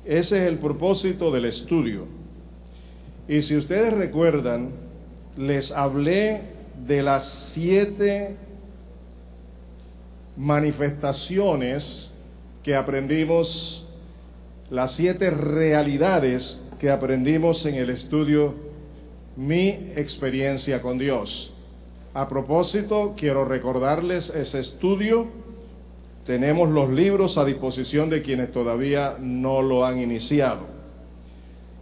Ese es el propósito del estudio. Y si ustedes recuerdan, les hablé de las 7 manifestaciones que aprendimos, las 7 realidades que aprendimos en el estudio Mi experiencia con Dios. A propósito, quiero recordarles ese estudio. Tenemos los libros a disposición de quienes todavía no lo han iniciado.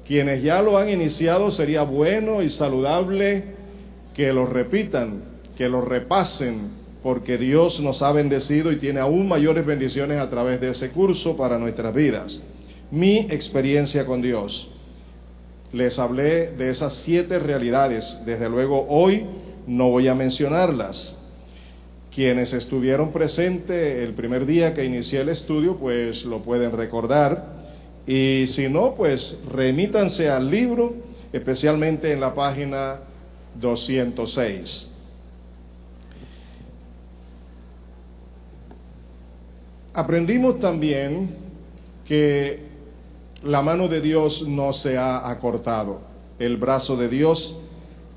Quienes ya lo han iniciado, sería bueno y saludable que lo repitan, que lo repasen, porque Dios nos ha bendecido y tiene aún mayores bendiciones a través de ese curso para nuestras vidas. Mi experiencia con Dios. Les hablé de esas 7 realidades. Desde luego hoy no voy a mencionarlas. Quienes estuvieron presentes el primer día que inicié el estudio, pues lo pueden recordar. Y si no, pues remítanse al libro, especialmente en la página 206. Aprendimos también que la mano de Dios no se ha acortado. El brazo de Dios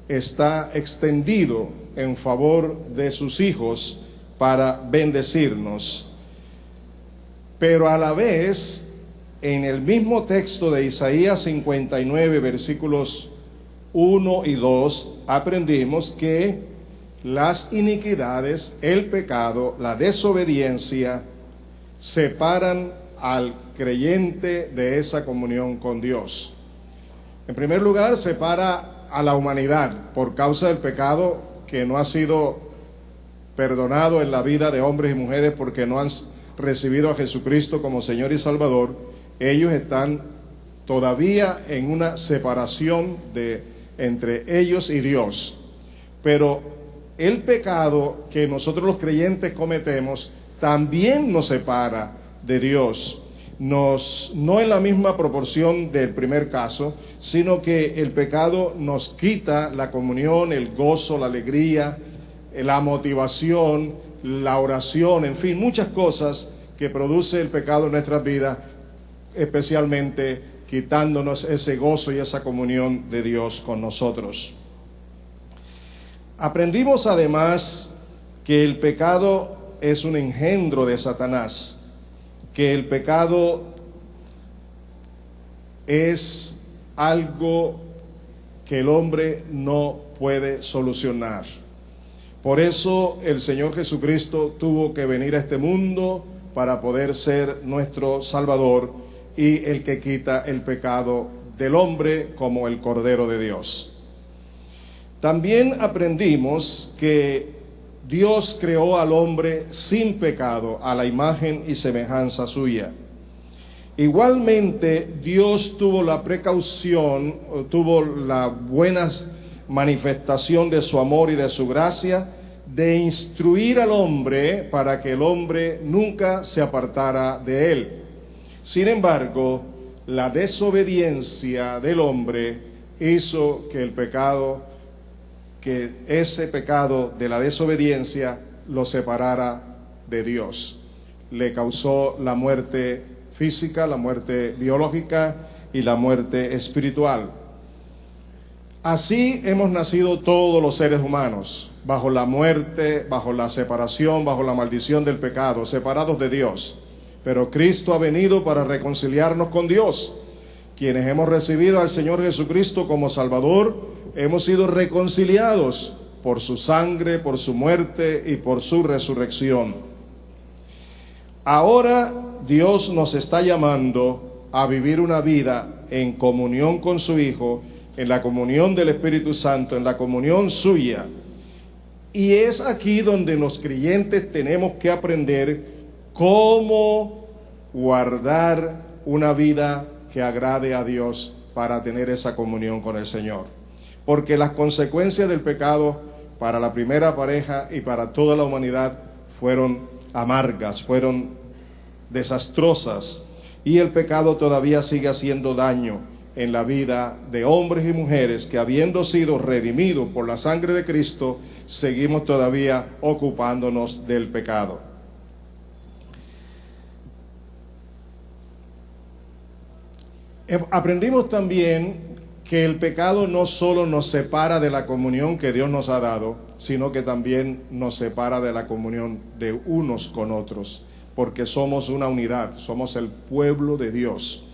está extendido en favor de sus hijos para bendecirnos. Pero a la vez, en el mismo texto de Isaías 59, versículos 1 y 2, aprendimos que las iniquidades, el pecado, la desobediencia, separan al creyente de esa comunión con Dios. En primer lugar, separa a la humanidad por causa del pecado que no ha sido perdonado en la vida de hombres y mujeres porque no han recibido a Jesucristo como Señor y Salvador. Ellos están todavía en una separación entre ellos y Dios. Pero el pecado que nosotros los creyentes cometemos también nos separa de Dios. No en la misma proporción del primer caso, sino que el pecado nos quita la comunión, el gozo, la alegría, la motivación, la oración, en fin, muchas cosas que produce el pecado en nuestras vidas, especialmente quitándonos ese gozo y esa comunión de Dios con nosotros. Aprendimos además que el pecado es un engendro de Satanás, que el pecado es algo que el hombre no puede solucionar. Por eso el Señor Jesucristo tuvo que venir a este mundo para poder ser nuestro Salvador y el que quita el pecado del hombre como el Cordero de Dios. También aprendimos que Dios creó al hombre sin pecado, a la imagen y semejanza suya. Igualmente, Dios tuvo la precaución, tuvo la buena manifestación de su amor y de su gracia, de instruir al hombre para que el hombre nunca se apartara de él. Sin embargo, la desobediencia del hombre hizo que ese pecado de la desobediencia lo separara de Dios. Le causó la muerte física, la muerte biológica y la muerte espiritual. Así hemos nacido todos los seres humanos, bajo la muerte, bajo la separación, bajo la maldición del pecado, separados de Dios. Pero Cristo ha venido para reconciliarnos con Dios. Quienes hemos recibido al Señor Jesucristo como Salvador, hemos sido reconciliados por su sangre, por su muerte y por su resurrección. Ahora Dios nos está llamando a vivir una vida en comunión con su Hijo, en la comunión del Espíritu Santo, en la comunión suya. Y es aquí donde los creyentes tenemos que aprender cómo guardar una vida que agrade a Dios para tener esa comunión con el Señor. Porque las consecuencias del pecado para la primera pareja y para toda la humanidad fueron amargas, fueron desastrosas, y el pecado todavía sigue haciendo daño en la vida de hombres y mujeres que, habiendo sido redimidos por la sangre de Cristo, seguimos todavía ocupándonos del pecado. Aprendimos también que el pecado no solo nos separa de la comunión que Dios nos ha dado, sino que también nos separa de la comunión de unos con otros, porque somos una unidad, somos el pueblo de Dios.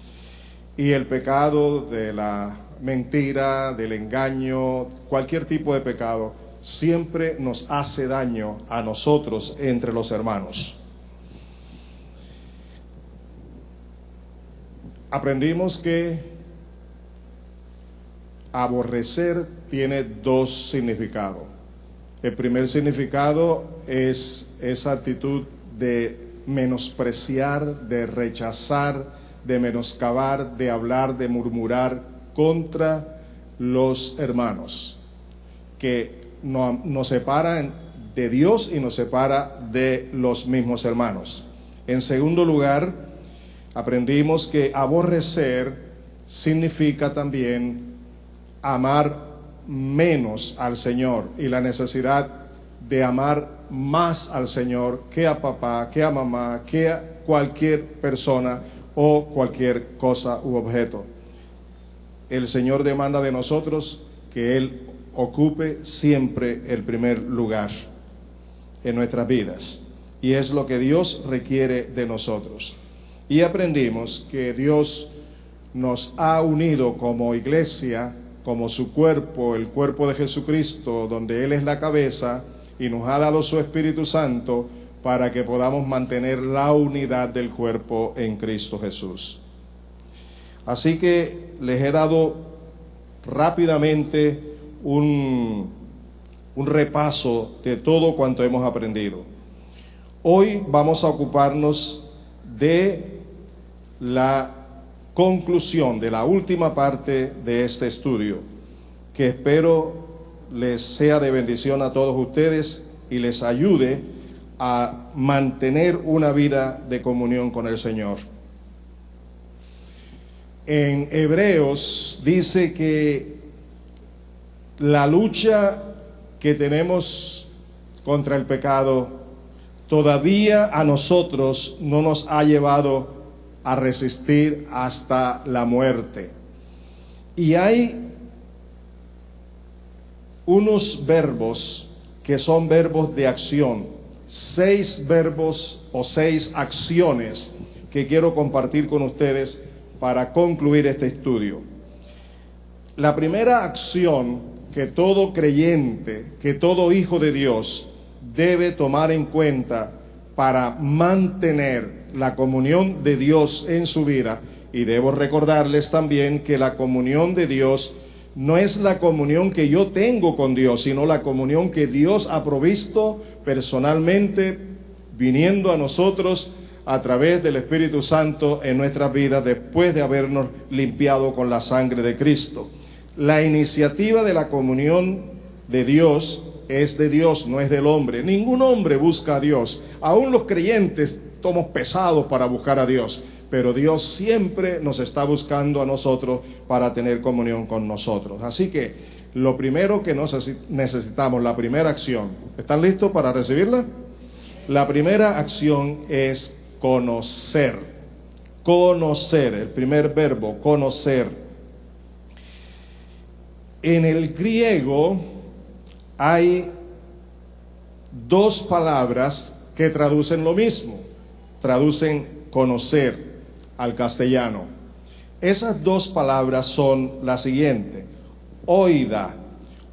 Y el pecado de la mentira, del engaño, cualquier tipo de pecado, siempre nos hace daño a nosotros entre los hermanos. Aprendimos que aborrecer tiene dos significados. El primer significado es esa actitud de menospreciar, de rechazar, de menoscabar, de hablar, de murmurar contra los hermanos, que nos separa de Dios y nos separa de los mismos hermanos. En segundo lugar, aprendimos que aborrecer significa también amar menos al Señor y la necesidad de amar más al Señor que a papá, que a mamá, que a cualquier persona o cualquier cosa u objeto. El Señor demanda de nosotros que Él ocupe siempre el primer lugar en nuestras vidas, y es lo que Dios requiere de nosotros. Y aprendimos que Dios nos ha unido como iglesia, como su cuerpo, el cuerpo de Jesucristo, donde Él es la cabeza, y nos ha dado su Espíritu Santo para que podamos mantener la unidad del cuerpo en Cristo Jesús. Así que les he dado rápidamente un repaso de todo cuanto hemos aprendido. Hoy vamos a ocuparnos de la conclusión, de la última parte de este estudio, que espero les sea de bendición a todos ustedes y les ayude a mantener una vida de comunión con el Señor. En Hebreos dice que la lucha que tenemos contra el pecado todavía a nosotros no nos ha llevado a resistir hasta la muerte. Y hay unos verbos que son verbos de acción, 6 verbos o 6 acciones que quiero compartir con ustedes para concluir este estudio. La primera acción que todo creyente, que todo hijo de Dios debe tomar en cuenta para mantener la comunión de Dios en su vida, y debo recordarles también que la comunión de Dios no es la comunión que yo tengo con Dios, sino la comunión que Dios ha provisto personalmente, viniendo a nosotros a través del Espíritu Santo en nuestras vidas después de habernos limpiado con la sangre de Cristo. La iniciativa de la comunión de Dios es de Dios, no es del hombre. Ningún hombre busca a Dios. Aún los creyentes somos pesados para buscar a Dios, pero Dios siempre nos está buscando a nosotros para tener comunión con nosotros. Así que lo primero que necesitamos, la primera acción, ¿están listos para recibirla? La primera acción es conocer. Conocer, el primer verbo, conocer. En el griego hay 2 palabras que traducen lo mismo, traducen conocer al castellano. Esas 2 palabras son las siguientes: oida.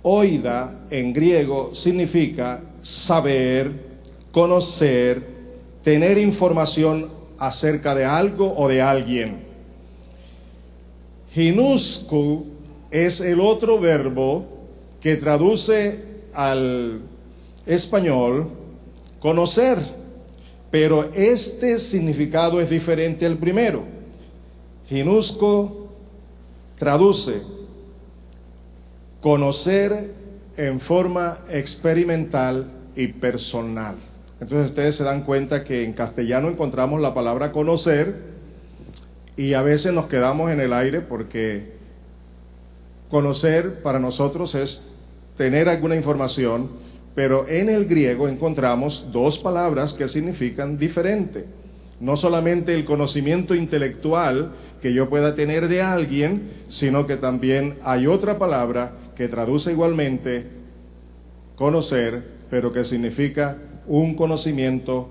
Oida en griego significa saber, conocer, tener información acerca de algo o de alguien. Ginosko es el otro verbo que traduce al español conocer, pero este significado es diferente al primero. Ginosko traduce conocer en forma experimental y personal. Entonces ustedes se dan cuenta que en castellano encontramos la palabra conocer y a veces nos quedamos en el aire, porque conocer para nosotros es tener alguna información, pero en el griego encontramos 2 palabras que significan diferente. No solamente el conocimiento intelectual, que yo pueda tener de alguien, sino que también hay otra palabra que traduce igualmente conocer, pero que significa un conocimiento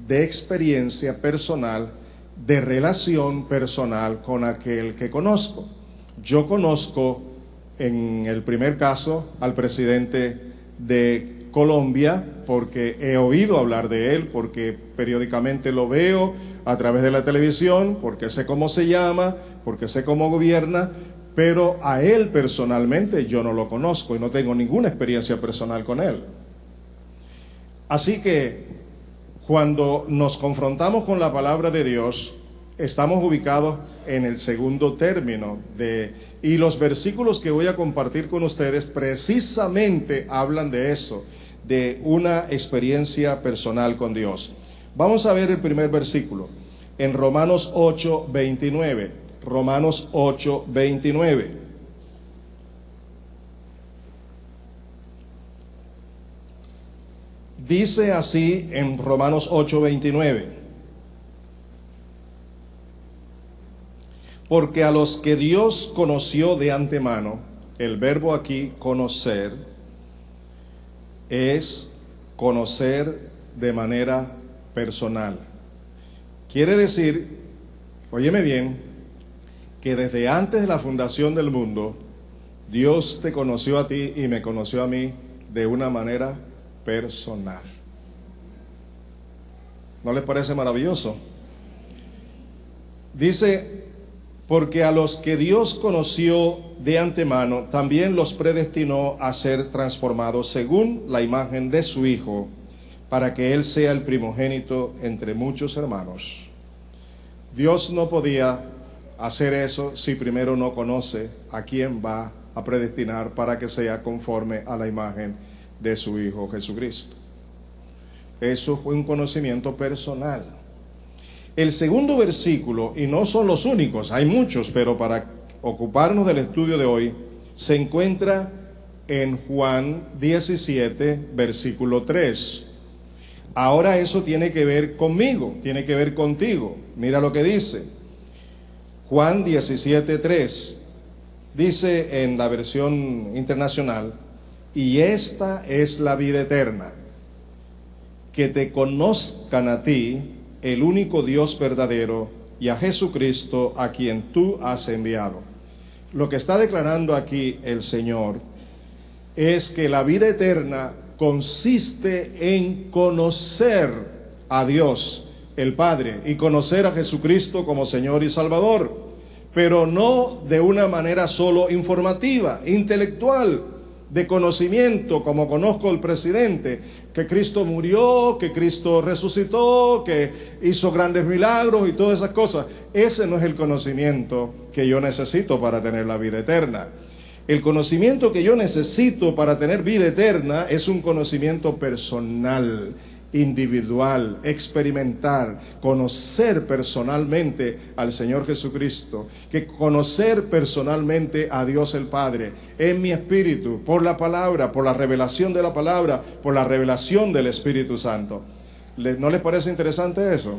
de experiencia personal, de relación personal con aquel que conozco. Yo conozco, en el primer caso, al presidente de Colombia, porque he oído hablar de él, porque periódicamente lo veo a través de la televisión, porque sé cómo se llama, porque sé cómo gobierna, pero a él personalmente yo no lo conozco y no tengo ninguna experiencia personal con él. Así que cuando nos confrontamos con la palabra de Dios, estamos ubicados en el segundo término y los versículos que voy a compartir con ustedes precisamente hablan de eso, de una experiencia personal con Dios. Vamos a ver el primer versículo en Romanos 8:29. Romanos 8:29. Dice así en Romanos 8:29: porque a los que Dios conoció de antemano, el verbo aquí conocer es conocer de manera personal. Quiere decir, óyeme bien, que desde antes de la fundación del mundo, Dios te conoció a ti y me conoció a mí de una manera personal. ¿No les parece maravilloso? Dice, porque a los que Dios conoció de antemano, también los predestinó a ser transformados según la imagen de su Hijo, para que Él sea el primogénito entre muchos hermanos. Dios no podía hacer eso si primero no conoce a quién va a predestinar para que sea conforme a la imagen de su Hijo Jesucristo. Eso fue un conocimiento personal. El segundo versículo, y no son los únicos, hay muchos, pero para ocuparnos del estudio de hoy, se encuentra en Juan 17, versículo 3. Ahora eso tiene que ver conmigo, tiene que ver contigo. Mira lo que dice. Juan 17, 3. Dice en la versión internacional: y esta es la vida eterna, que te conozcan a ti, el único Dios verdadero, y a Jesucristo, a quien tú has enviado. Lo que está declarando aquí el Señor es que la vida eterna consiste en conocer a Dios, el Padre, y conocer a Jesucristo como Señor y Salvador, pero no de una manera solo informativa, intelectual, de conocimiento, como conozco al presidente, que Cristo murió, que Cristo resucitó, que hizo grandes milagros y todas esas cosas. Ese no es el conocimiento que yo necesito para tener la vida eterna. El conocimiento que yo necesito para tener vida eterna es un conocimiento personal, individual, experimentar, conocer personalmente al Señor Jesucristo, que conocer personalmente a Dios el Padre en mi espíritu, por la palabra, por la revelación de la palabra, por la revelación del Espíritu Santo. ¿No les parece interesante eso?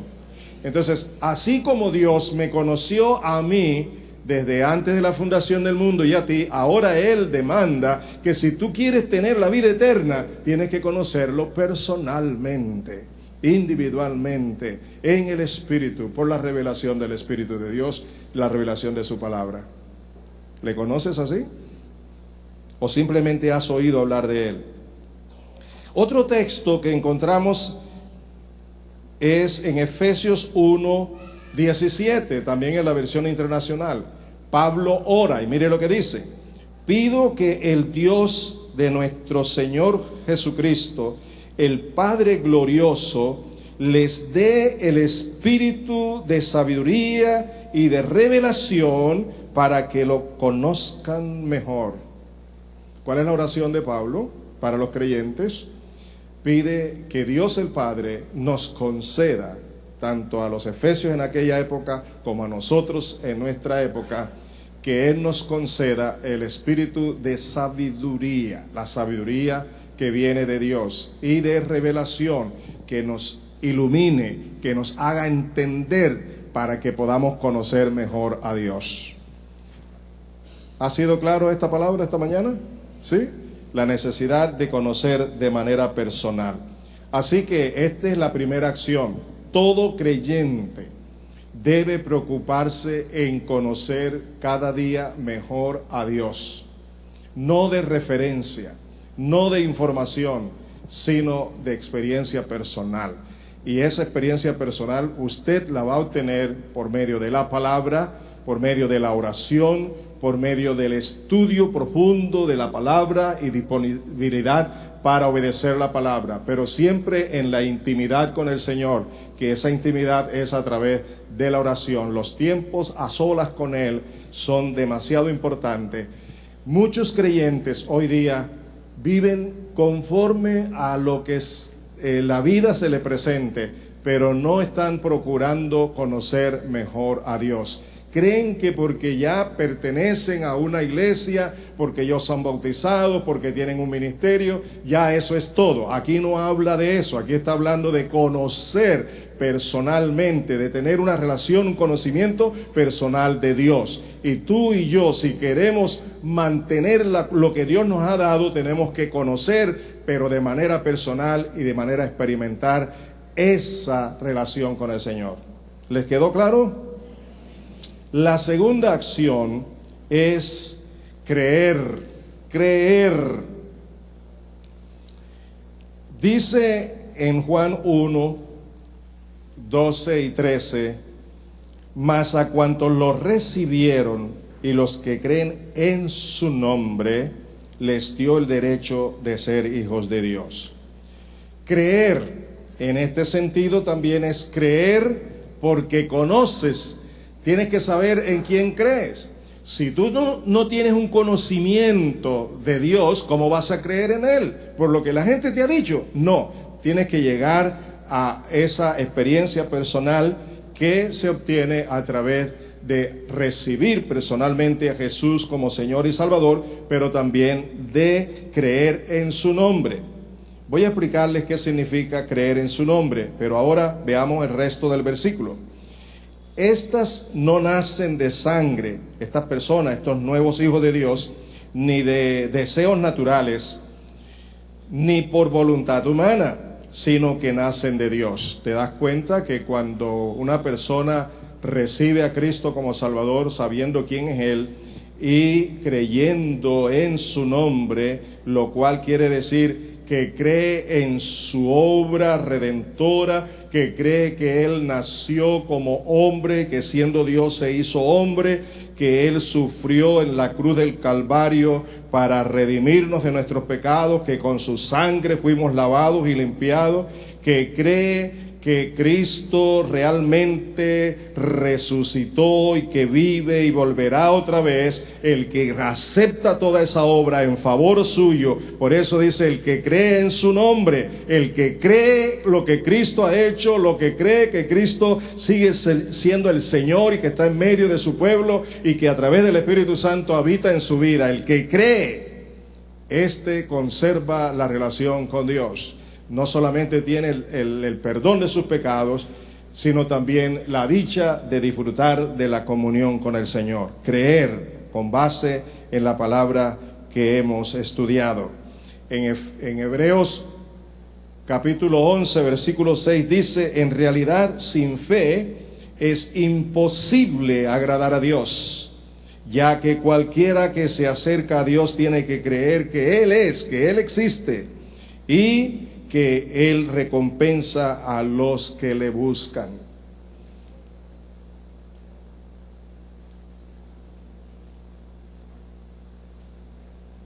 Entonces, así como Dios me conoció a mí desde antes de la fundación del mundo y a ti, ahora Él demanda que si tú quieres tener la vida eterna, tienes que conocerlo personalmente, individualmente, en el Espíritu, por la revelación del Espíritu de Dios, la revelación de su palabra. ¿Le conoces así? ¿O simplemente has oído hablar de Él? Otro texto que encontramos es en Efesios 1:17, también en la versión internacional. Pablo ora y mire lo que dice: pido que el Dios de nuestro Señor Jesucristo, el Padre glorioso, les dé el espíritu de sabiduría y de revelación para que lo conozcan mejor. ¿Cuál es la oración de Pablo para los creyentes? Pide que Dios el Padre nos conceda, tanto a los efesios en aquella época como a nosotros en nuestra época, que Él nos conceda el espíritu de sabiduría, la sabiduría que viene de Dios, y de revelación, que nos ilumine, que nos haga entender para que podamos conocer mejor a Dios. ¿Ha sido claro esta palabra esta mañana? ¿Sí? La necesidad de conocer de manera personal. Así que esta es la primera acción. Todo creyente debe preocuparse en conocer cada día mejor a Dios. No de referencia, no de información, sino de experiencia personal. Y esa experiencia personal usted la va a obtener por medio de la palabra, por medio de la oración, por medio del estudio profundo de la palabra y disponibilidad para obedecer la palabra, pero siempre en la intimidad con el Señor, que esa intimidad es a través de la oración. Los tiempos a solas con Él son demasiado importantes. Muchos creyentes hoy día viven conforme a lo que la vida se le presente, pero no están procurando conocer mejor a Dios. Creen que porque ya pertenecen a una iglesia, porque ellos son bautizados, porque tienen un ministerio, ya eso es todo. Aquí no habla de eso, aquí está hablando de conocer personalmente, de tener una relación, un conocimiento personal de Dios. Y tú y yo, si queremos mantener lo que Dios nos ha dado, tenemos que conocer, pero de manera personal y de manera experimentar esa relación con el Señor. ¿Les quedó claro? La segunda acción es creer. Dice en Juan 1, 12 y 13, mas a cuantos lo recibieron y los que creen en su nombre, les dio el derecho de ser hijos de Dios. Creer en este sentido también es creer porque conoces. Tienes que saber en quién crees. Si tú no tienes un conocimiento de Dios, ¿cómo vas a creer en Él? ¿Por lo que la gente te ha dicho? No, tienes que llegar a esa experiencia personal que se obtiene a través de recibir personalmente a Jesús como Señor y Salvador, pero también de creer en su nombre. Voy a explicarles qué significa creer en su nombre, pero ahora veamos el resto del versículo. Estas no nacen de sangre, estas personas, estos nuevos hijos de Dios, ni de deseos naturales, ni por voluntad humana, sino que nacen de Dios. ¿Te das cuenta que cuando una persona recibe a Cristo como Salvador, sabiendo quién es Él y creyendo en su nombre, lo cual quiere decir que cree en su obra redentora, que cree que Él nació como hombre, que siendo Dios se hizo hombre, que Él sufrió en la cruz del Calvario para redimirnos de nuestros pecados, que con su sangre fuimos lavados y limpiados, que cree que Cristo realmente resucitó y que vive y volverá otra vez, el que acepta toda esa obra en favor suyo. Por eso dice el que cree en su nombre, el que cree lo que Cristo ha hecho, lo que cree que Cristo sigue siendo el Señor y que está en medio de su pueblo y que a través del Espíritu Santo habita en su vida. El que cree, este conserva la relación con Dios. No solamente tiene el perdón de sus pecados, sino también la dicha de disfrutar de la comunión con el Señor. Creer con base en la palabra que hemos estudiado. En Hebreos capítulo 11, versículo 6 dice, en realidad sin fe es imposible agradar a Dios, ya que cualquiera que se acerca a Dios tiene que creer que Él es, que Él existe y que Él recompensa a los que le buscan.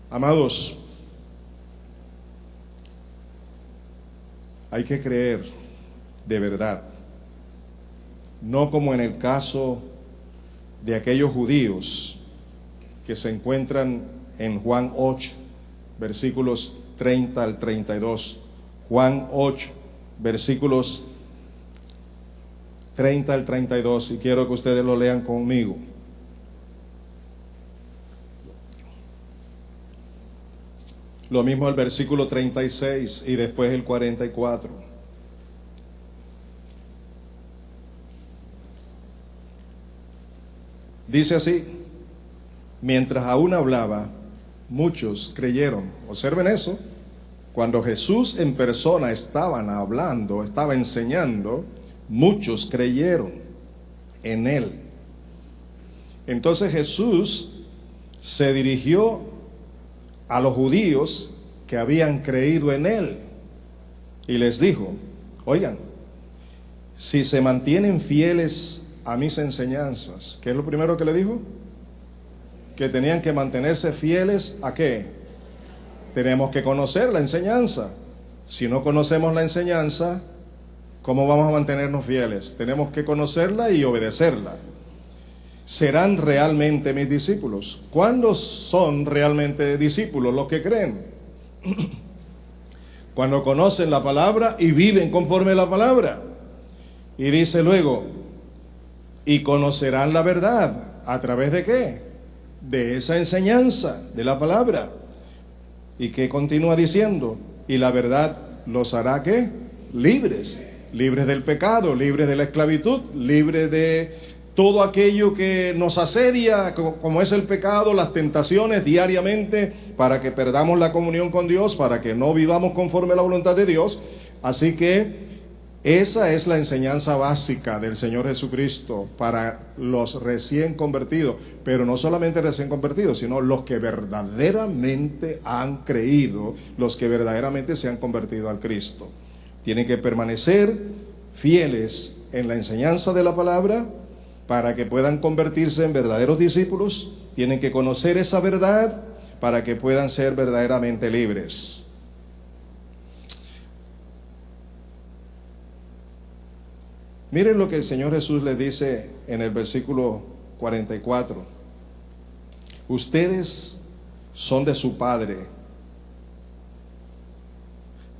Amados, hay que creer de verdad, no como en el caso de aquellos judíos que se encuentran en Juan 8, versículos 30 al 32. Juan 8, versículos 30 al 32, y quiero que ustedes lo lean conmigo. Lo mismo el versículo 36 y después el 44. Dice así: mientras aún hablaba, muchos creyeron. Observen eso. Cuando Jesús en persona estaba enseñando, muchos creyeron en él. Entonces Jesús se dirigió a los judíos que habían creído en él y les dijo: oigan, si se mantienen fieles a mis enseñanzas, ¿qué es lo primero que le dijo? Que tenían que mantenerse fieles ¿a qué? Tenemos que conocer la enseñanza. Si no conocemos la enseñanza, ¿cómo vamos a mantenernos fieles? Tenemos que conocerla y obedecerla. ¿Serán realmente mis discípulos? ¿Cuándo son realmente discípulos los que creen? Cuando conocen la palabra y viven conforme a la palabra. Y dice luego: y conocerán la verdad. ¿A través de qué? De esa enseñanza, de la palabra. ¿Y qué continúa diciendo? Y la verdad los hará ¿qué? Libres. Libres del pecado, libres de la esclavitud, libres de todo aquello que nos asedia, como es el pecado, las tentaciones diariamente, para que perdamos la comunión con Dios, para que no vivamos conforme a la voluntad de Dios. Así que esa es la enseñanza básica del Señor Jesucristo para los recién convertidos, pero no solamente recién convertidos, sino los que verdaderamente han creído, los que verdaderamente se han convertido al Cristo. Tienen que permanecer fieles en la enseñanza de la palabra para que puedan convertirse en verdaderos discípulos. Tienen que conocer esa verdad para que puedan ser verdaderamente libres. Miren lo que el Señor Jesús les dice en el versículo 44. Ustedes son de su Padre.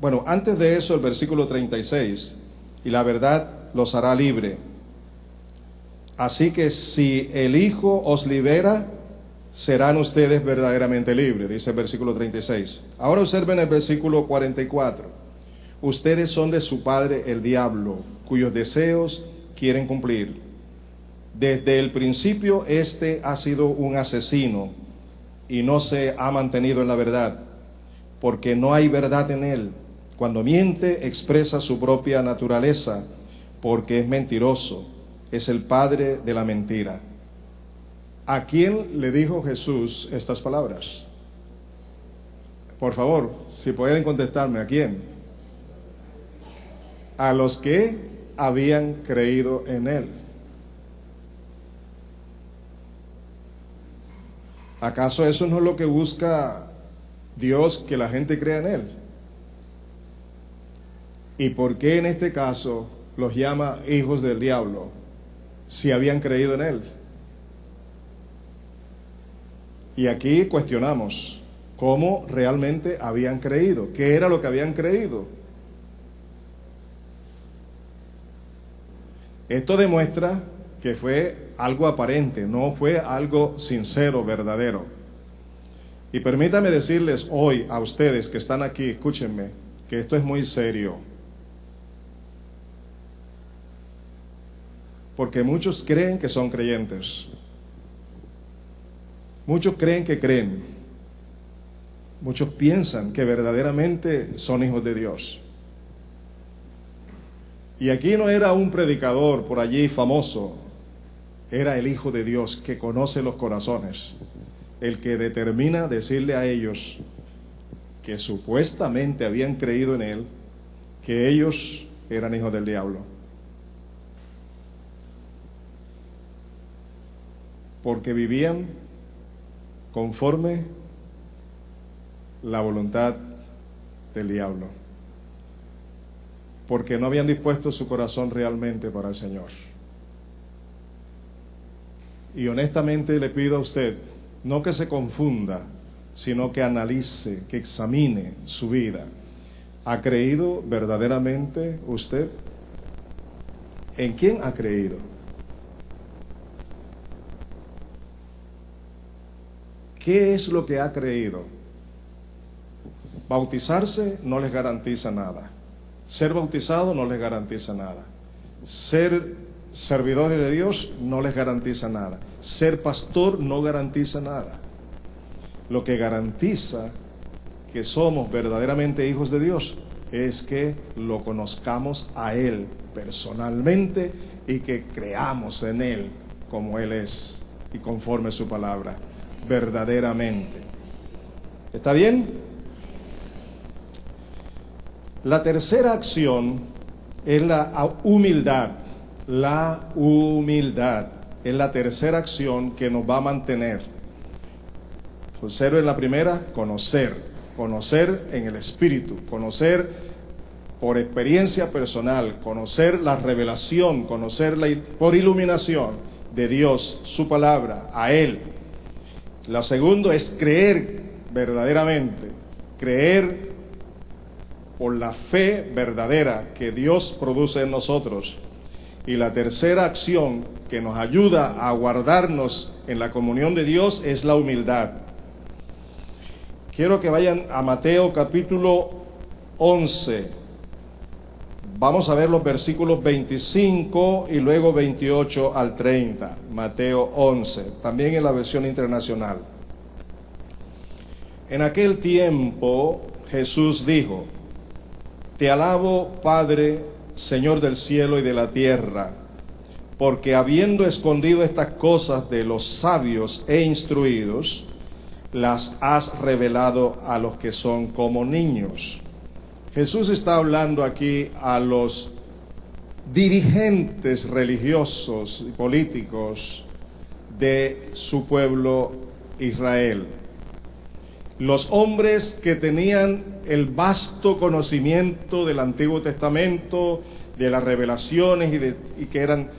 Bueno, antes de eso el versículo 36. Y la verdad los hará libre. Así que si el Hijo os libera, serán ustedes verdaderamente libres, dice el versículo 36. Ahora observen el versículo 44. Ustedes son de su padre el diablo, cuyos deseos quieren cumplir. Desde el principio este ha sido un asesino y no se ha mantenido en la verdad, porque no hay verdad en él. Cuando miente expresa su propia naturaleza, porque es mentiroso, es el padre de la mentira. ¿A quién le dijo Jesús estas palabras? Por favor, si pueden contestarme, ¿a quién? A los que habían creído en él. ¿Acaso eso no es lo que busca Dios, que la gente crea en él? ¿Y por qué en este caso los llama hijos del diablo si habían creído en él? Y aquí cuestionamos cómo realmente habían creído, qué era lo que habían creído. Esto demuestra que fue algo aparente, no fue algo sincero, verdadero. Y permítame decirles hoy a ustedes que están aquí, escúchenme, que esto es muy serio. Porque muchos creen que son creyentes. Muchos creen que creen. Muchos piensan que verdaderamente son hijos de Dios. Y aquí no era un predicador por allí famoso, era el Hijo de Dios que conoce los corazones, el que determina decirle a ellos que supuestamente habían creído en él, que ellos eran hijos del diablo. Porque vivían conforme la voluntad del diablo. Porque no habían dispuesto su corazón realmente para el Señor. Y honestamente le pido a usted, no que se confunda, sino que analice, que examine su vida. ¿Ha creído verdaderamente usted? ¿En quién ha creído? ¿Qué es lo que ha creído? Bautizarse no les garantiza nada. Ser bautizado no les garantiza nada. Ser servidores de Dios no les garantiza nada. Ser pastor no garantiza nada. Lo que garantiza que somos verdaderamente hijos de Dios es que lo conozcamos a Él personalmente y que creamos en Él como Él es y conforme su palabra, verdaderamente. ¿Está bien? La tercera acción es la humildad. La humildad es la tercera acción que nos va a mantener. Observen la primera, conocer en el Espíritu, conocer por experiencia personal, conocer la revelación, por iluminación de Dios, su palabra, a Él. La segunda es creer verdaderamente, creer por la fe verdadera que Dios produce en nosotros. Y la tercera acción que nos ayuda a guardarnos en la comunión de Dios es la humildad. Quiero que vayan a Mateo capítulo 11. Vamos a ver los versículos 25 y luego 28 al 30. Mateo 11, también en la versión internacional. En aquel tiempo Jesús dijo: Te alabo, Padre, Señor del cielo y de la tierra, porque habiendo escondido estas cosas de los sabios e instruidos, las has revelado a los que son como niños. Jesús está hablando aquí a los dirigentes religiosos y políticos de su pueblo Israel. Los hombres que tenían el vasto conocimiento del Antiguo Testamento, de las revelaciones y que eran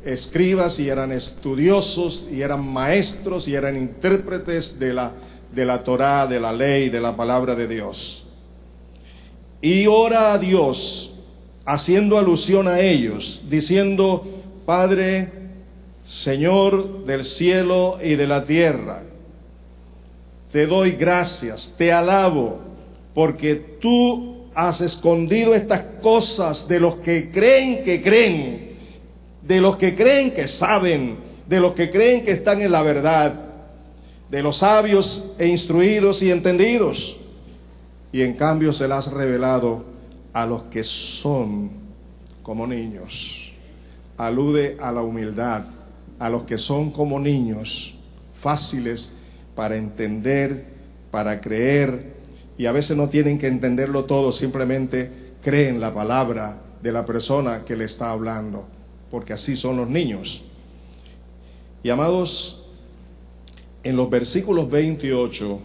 escribas y eran estudiosos y eran maestros y eran intérpretes de la Torá, de la ley, de la palabra de Dios. Y ora a Dios, haciendo alusión a ellos, diciendo: Padre, Señor del cielo y de la tierra, te doy gracias, te alabo, porque tú has escondido estas cosas de los que creen, de los que creen que saben, de los que creen que están en la verdad, de los sabios e instruidos y entendidos, y en cambio se las has revelado a los que son como niños. Alude a la humildad, a los que son como niños, fáciles para entender, para creer, y a veces no tienen que entenderlo todo, simplemente creen la palabra de la persona que le está hablando, porque así son los niños. Y amados, en los versículos 28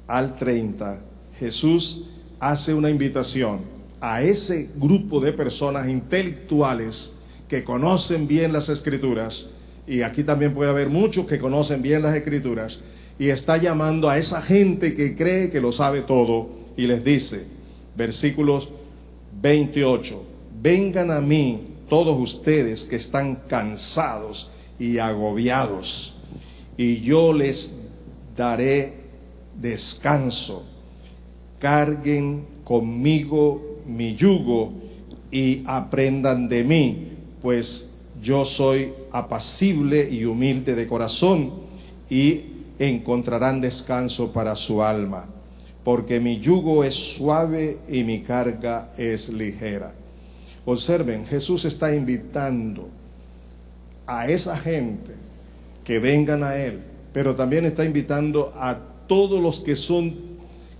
al 30, Jesús hace una invitación a ese grupo de personas intelectuales que conocen bien las Escrituras, y aquí también puede haber muchos que conocen bien las Escrituras, y está llamando a esa gente que cree que lo sabe todo, y les dice, versículos 28, vengan a mí todos ustedes que están cansados y agobiados, y yo les daré descanso. Carguen conmigo mi yugo y aprendan de mí, pues yo soy apacible y humilde de corazón, y encontrarán descanso para su alma, porque mi yugo es suave y mi carga es ligera. Observen, Jesús está invitando a esa gente que vengan a Él, pero también está invitando a todos los que son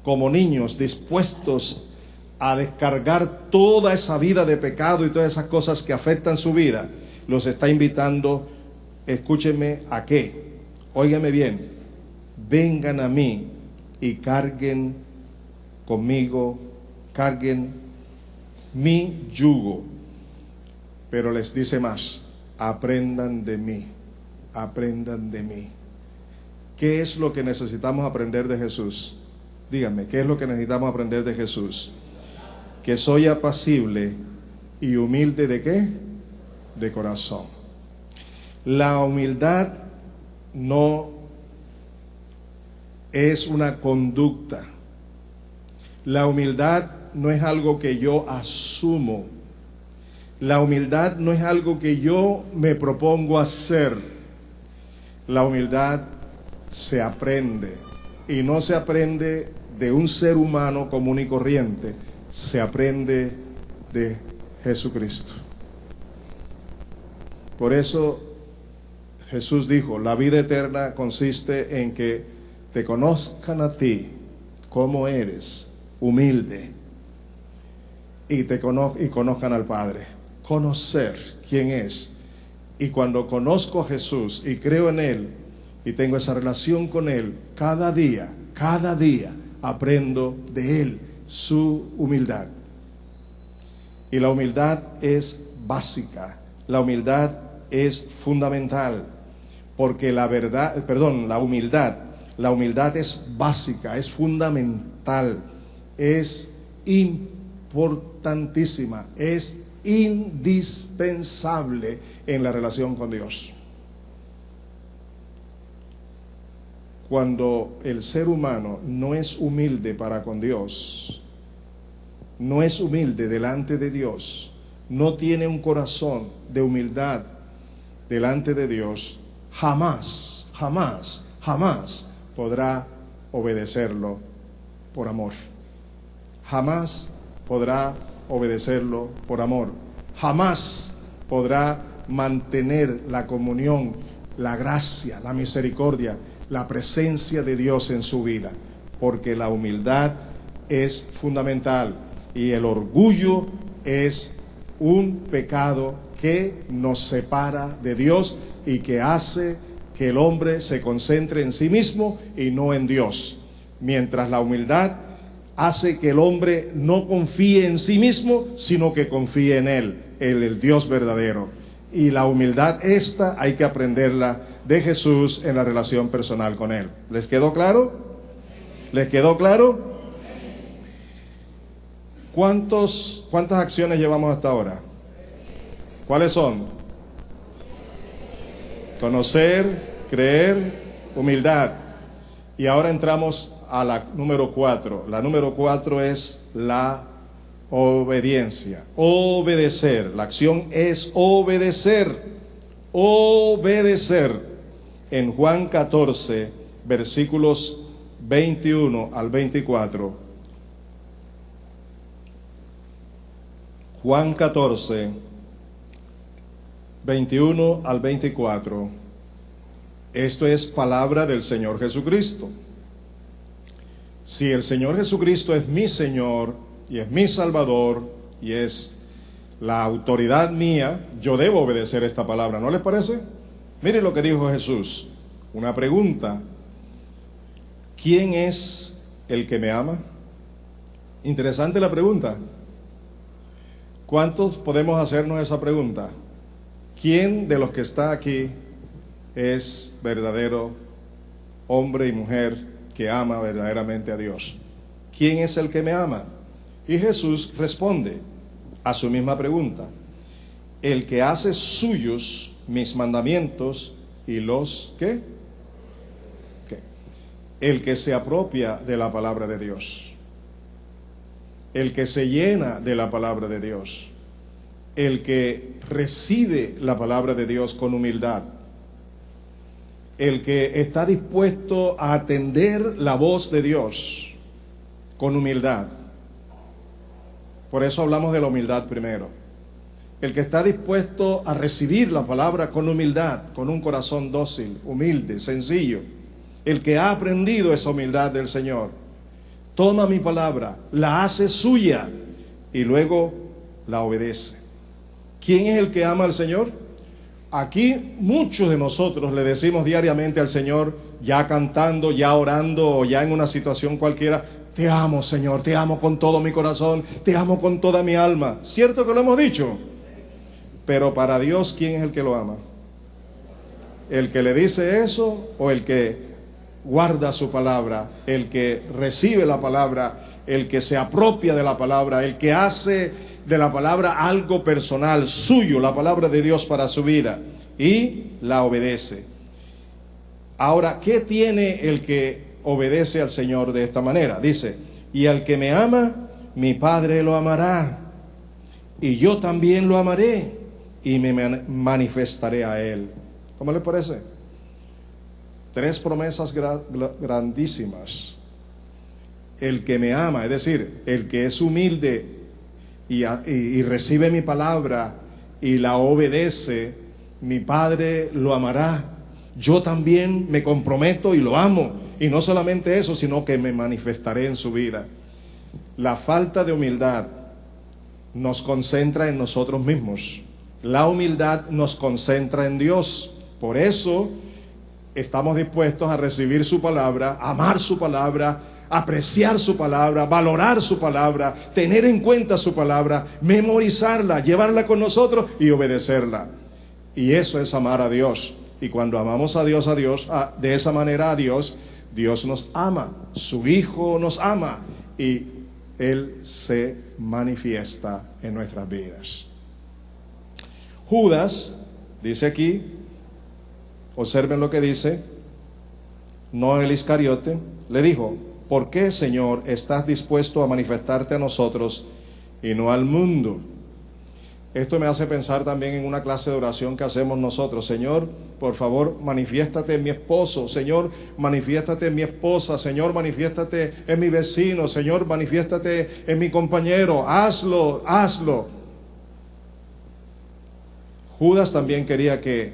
como niños, dispuestos a descargar toda esa vida de pecado y todas esas cosas que afectan su vida. Los está invitando, escúchenme, ¿a qué? Óigame bien, vengan a mí y carguen conmigo, carguen mi yugo. Pero les dice más, aprendan de mí, aprendan de mí. ¿Qué es lo que necesitamos aprender de Jesús? Díganme, ¿qué es lo que necesitamos aprender de Jesús? Que soy apacible y humilde ¿de qué? De corazón. La humildad no es una conducta. La humildad no es algo que yo asumo. La humildad no es algo que yo me propongo hacer. La humildad se aprende, y no se aprende de un ser humano común y corriente, se aprende de Jesucristo. Por eso Jesús dijo, la vida eterna consiste en que te conozcan a ti como eres, humilde, y conozcan al Padre. Conocer quién es. Y cuando conozco a Jesús y creo en Él y tengo esa relación con Él, cada día aprendo de Él su humildad. Y la humildad es básica, la humildad es fundamental, porque la humildad es básica, es fundamental, es importantísima, es indispensable en la relación con Dios. Cuando el ser humano no es humilde para con Dios, no es humilde delante de Dios, no tiene un corazón de humildad delante de Dios, jamás podrá obedecerlo por amor. Jamás podrá obedecerlo por amor. Jamás podrá mantener la comunión, la gracia, la misericordia, la presencia de Dios en su vida, porque la humildad es fundamental y el orgullo es un pecado que nos separa de Dios y que hace que el hombre se concentre en sí mismo y no en Dios, mientras la humildad hace que el hombre no confíe en sí mismo, sino que confíe en Él, el Dios verdadero. Y la humildad esta hay que aprenderla de Jesús en la relación personal con Él. ¿Les quedó claro? ¿Les quedó claro? ¿Cuántas acciones llevamos hasta ahora? ¿Cuáles son? Conocer, creer, humildad. Y ahora entramos a la número 4. La número 4 es la obediencia. Obedecer. La acción es obedecer. Obedecer. En Juan 14, versículos 21 al 24. Juan 14, 21 al 24. Esto es palabra del Señor Jesucristo. Si el Señor Jesucristo es mi Señor y es mi Salvador y es la autoridad mía, yo debo obedecer esta palabra, ¿no les parece? Miren lo que dijo Jesús. Una pregunta. ¿Quién es el que me ama? Interesante la pregunta. ¿Cuántos podemos hacernos esa pregunta? ¿Quién de los que está aquí es verdadero hombre y mujer que ama verdaderamente a Dios? ¿Quién es el que me ama? Y Jesús responde a su misma pregunta: el que hace suyos mis mandamientos y los ¿qué? El que se apropia de la palabra de Dios, el que se llena de la palabra de Dios, el que recibe la palabra de Dios con humildad, el que está dispuesto a atender la voz de Dios con humildad. Por eso hablamos de la humildad primero. El que está dispuesto a recibir la palabra con humildad, con un corazón dócil, humilde, sencillo. El que ha aprendido esa humildad del Señor, toma mi palabra, la hace suya y luego la obedece. ¿Quién es el que ama al Señor? Aquí muchos de nosotros le decimos diariamente al Señor, ya cantando, ya orando o ya en una situación cualquiera: te amo, Señor, te amo con todo mi corazón, te amo con toda mi alma. ¿Cierto que lo hemos dicho? Pero para Dios, ¿quién es el que lo ama? ¿El que le dice eso o el que guarda su palabra, el que recibe la palabra, el que se apropia de la palabra, el que hace de la palabra algo personal, suyo, la palabra de Dios para su vida, y la obedece? Ahora, ¿qué tiene el que obedece al Señor de esta manera? Dice: y al que me ama, mi Padre lo amará, y yo también lo amaré y me manifestaré a él. ¿Cómo le parece? 3 promesas grandísimas. El que me ama, es decir, el que es humilde y recibe mi palabra y la obedece, mi Padre lo amará. Yo también me comprometo y lo amo. Y no solamente eso, sino que me manifestaré en su vida. La falta de humildad nos concentra en nosotros mismos. La humildad nos concentra en Dios. Por eso estamos dispuestos a recibir su palabra, amar su palabra, apreciar su palabra, valorar su palabra, tener en cuenta su palabra, memorizarla, llevarla con nosotros y obedecerla. Y eso es amar a Dios. Y cuando amamos a Dios, de esa manera a Dios, Dios nos ama, su Hijo nos ama y Él se manifiesta en nuestras vidas. Judas, dice aquí, observen lo que dice, no el Iscariote, le dijo: ¿por qué, Señor, estás dispuesto a manifestarte a nosotros y no al mundo? Esto me hace pensar también en una clase de oración que hacemos nosotros. Señor, por favor, manifiéstate en mi esposo. Señor, manifiéstate en mi esposa. Señor, manifiéstate en mi vecino. Señor, manifiéstate en mi compañero. Hazlo, hazlo. Judas también quería que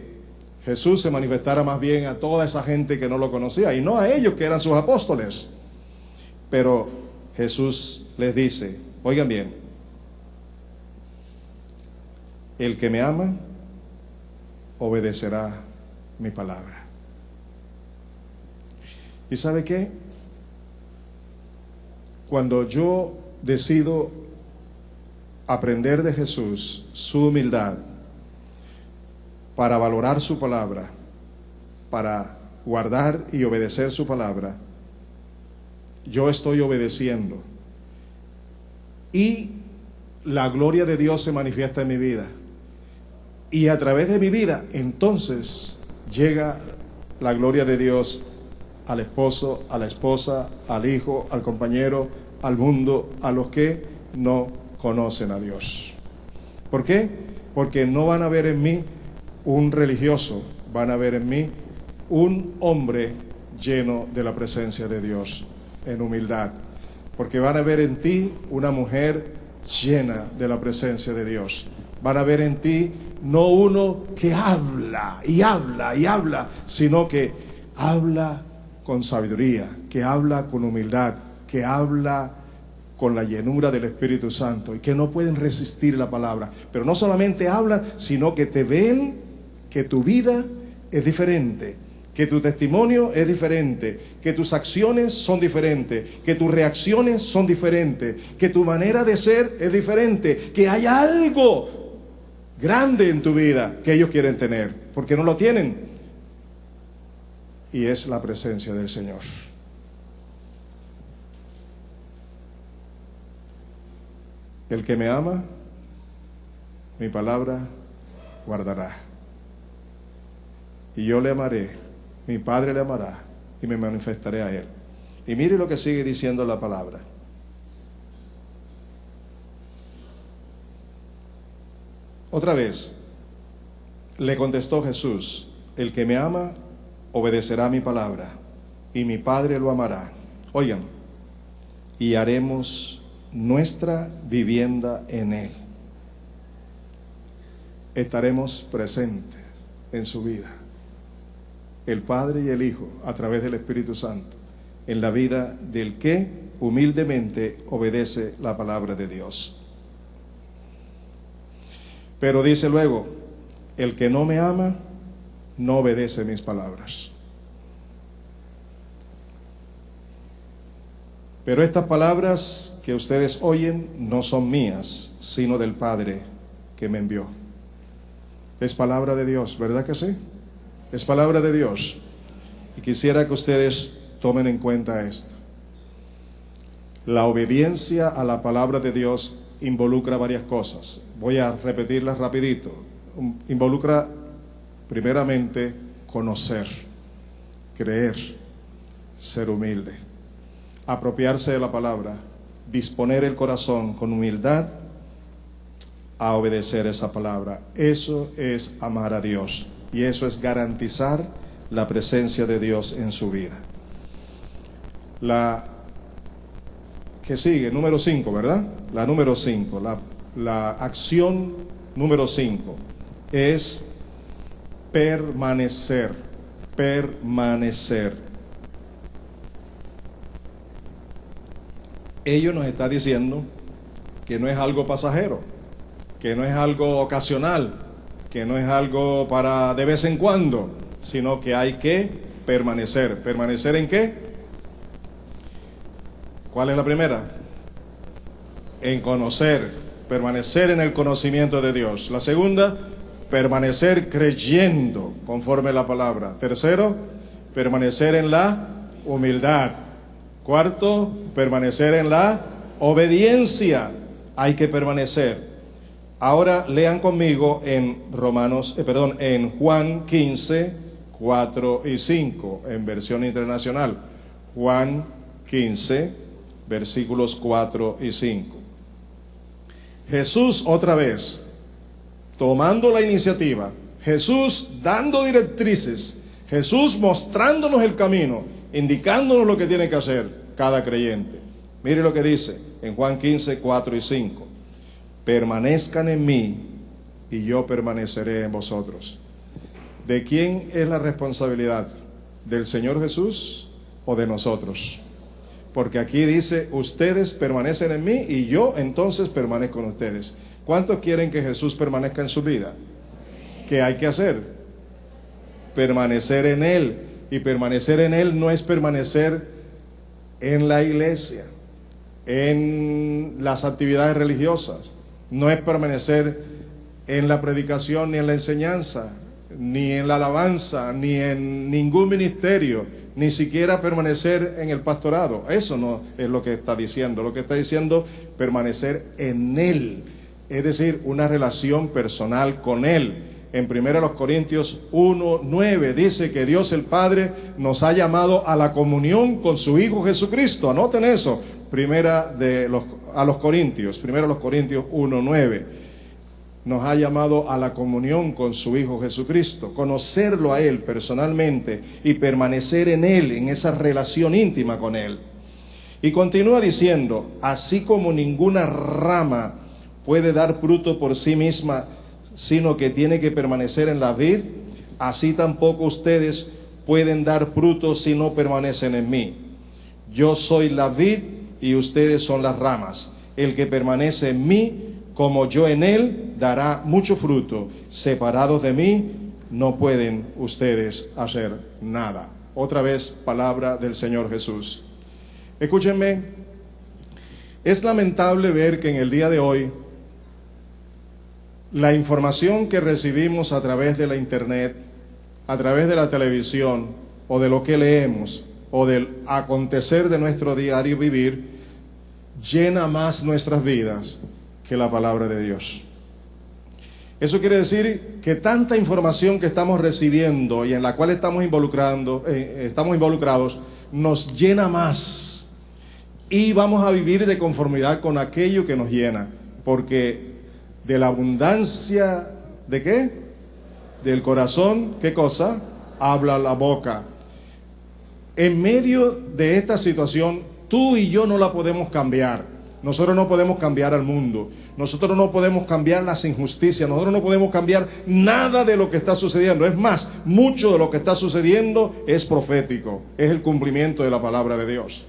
Jesús se manifestara más bien a toda esa gente que no lo conocía y no a ellos que eran sus apóstoles. Pero Jesús les dice, oigan bien, el que me ama, obedecerá mi palabra. ¿Y sabe qué? Cuando yo decido aprender de Jesús su humildad, para valorar su palabra, para guardar y obedecer su palabra, yo estoy obedeciendo. Y la gloria de Dios se manifiesta en mi vida. Y a través de mi vida, entonces, llega la gloria de Dios al esposo, a la esposa, al hijo, al compañero, al mundo, a los que no conocen a Dios. ¿Por qué? Porque no van a ver en mí un religioso, van a ver en mí un hombre lleno de la presencia de Dios, en humildad. Porque van a ver en ti una mujer llena de la presencia de Dios. Van a ver en ti no uno que habla y habla y habla, sino que habla con sabiduría, que habla con humildad, que habla con la llenura del Espíritu Santo y que no pueden resistir la palabra. Pero no solamente hablan, sino que te ven que tu vida es diferente, que tu testimonio es diferente, que tus acciones son diferentes, que tus reacciones son diferentes, que tu manera de ser es diferente, que hay algo grande en tu vida que ellos quieren tener, porque no lo tienen, y es la presencia del Señor. El que me ama, mi palabra guardará, y yo le amaré, mi Padre le amará, y me manifestaré a él. Y mire lo que sigue diciendo la palabra. Otra vez, le contestó Jesús: el que me ama, obedecerá mi palabra, y mi Padre lo amará. Oigan, y haremos nuestra vivienda en él. Estaremos presentes en su vida, el Padre y el Hijo, a través del Espíritu Santo, en la vida del que humildemente obedece la palabra de Dios. Pero dice luego, el que no me ama, no obedece mis palabras. Pero estas palabras que ustedes oyen no son mías, sino del Padre que me envió. Es palabra de Dios, ¿verdad que sí? Es palabra de Dios. Y quisiera que ustedes tomen en cuenta esto. La obediencia a la palabra de Dios involucra varias cosas. Voy a repetirlas rapidito. Involucra primeramente conocer, creer, ser humilde, apropiarse de la palabra, disponer el corazón con humildad a obedecer esa palabra. Eso es amar a Dios, y eso es garantizar la presencia de Dios en su vida. La que sigue, número 5, ¿verdad? La número 5, la acción número 5 es permanecer. Permanecer. Ello nos está diciendo que no es algo pasajero, que no es algo ocasional, que no es algo para de vez en cuando, sino que hay que permanecer. ¿Permanecer en qué? ¿Cuál es la primera? En conocer, permanecer en el conocimiento de Dios. La segunda, permanecer creyendo conforme a la palabra. Tercero, permanecer en la humildad. Cuarto, permanecer en la obediencia. Hay que permanecer. Ahora lean conmigo en en Juan 15, 4 y 5, en versión internacional. Juan 15, versículos 4 y 5. Jesús otra vez, tomando la iniciativa, Jesús dando directrices, Jesús mostrándonos el camino, indicándonos lo que tiene que hacer cada creyente. Mire lo que dice en Juan 15, 4 y 5. Permanezcan en mí y yo permaneceré en vosotros. ¿De quién es la responsabilidad? ¿Del Señor Jesús o de nosotros? Porque aquí dice, ustedes permanecen en mí y yo entonces permanezco en ustedes. ¿Cuántos quieren que Jesús permanezca en su vida? ¿Qué hay que hacer? Permanecer en Él. Y permanecer en Él no es permanecer en la iglesia, en las actividades religiosas. No es permanecer en la predicación, ni en la enseñanza, ni en la alabanza, ni en ningún ministerio, ni siquiera permanecer en el pastorado. Eso no es lo que está diciendo. Lo que está diciendo, permanecer en Él, es decir, una relación personal con Él. En 1 Corintios 1:9 dice que Dios el Padre nos ha llamado a la comunión con su Hijo Jesucristo. Anoten eso. 1 Corintios 1:9. Nos ha llamado a la comunión con su Hijo Jesucristo, conocerlo a Él personalmente y permanecer en Él, en esa relación íntima con Él. Y continúa diciendo, así como ninguna rama puede dar fruto por sí misma, sino que tiene que permanecer en la vid, así tampoco ustedes pueden dar fruto si no permanecen en mí. Yo soy la vid y ustedes son las ramas. El que permanece en mí, como yo en él, dará mucho fruto. Separados de mí, no pueden ustedes hacer nada. Otra vez, palabra del Señor Jesús. Escúchenme, es lamentable ver que en el día de hoy, la información que recibimos a través de la internet, a través de la televisión, o de lo que leemos, o del acontecer de nuestro diario vivir, llena más nuestras vidas que la palabra de Dios. Eso quiere decir que tanta información que estamos recibiendo y en la cual estamos involucrados, nos llena más. Y vamos a vivir de conformidad con aquello que nos llena. Porque de la abundancia, ¿de qué? Del corazón, ¿qué cosa? Habla la boca. En medio de esta situación, tú y yo no la podemos cambiar. Nosotros no podemos cambiar al mundo. Nosotros no podemos cambiar las injusticias. Nosotros no podemos cambiar nada de lo que está sucediendo. Es más, mucho de lo que está sucediendo es profético. Es el cumplimiento de la palabra de Dios.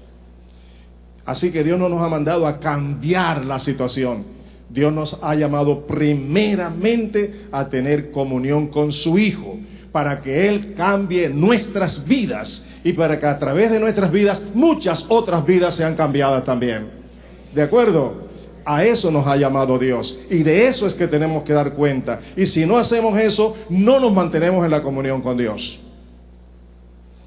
Así que Dios no nos ha mandado a cambiar la situación. Dios nos ha llamado primeramente a tener comunión con su Hijo, para que Él cambie nuestras vidas y para que a través de nuestras vidas muchas otras vidas sean cambiadas también. ¿De acuerdo? A eso nos ha llamado Dios y de eso es que tenemos que dar cuenta. Y si no hacemos eso, no nos mantenemos en la comunión con Dios.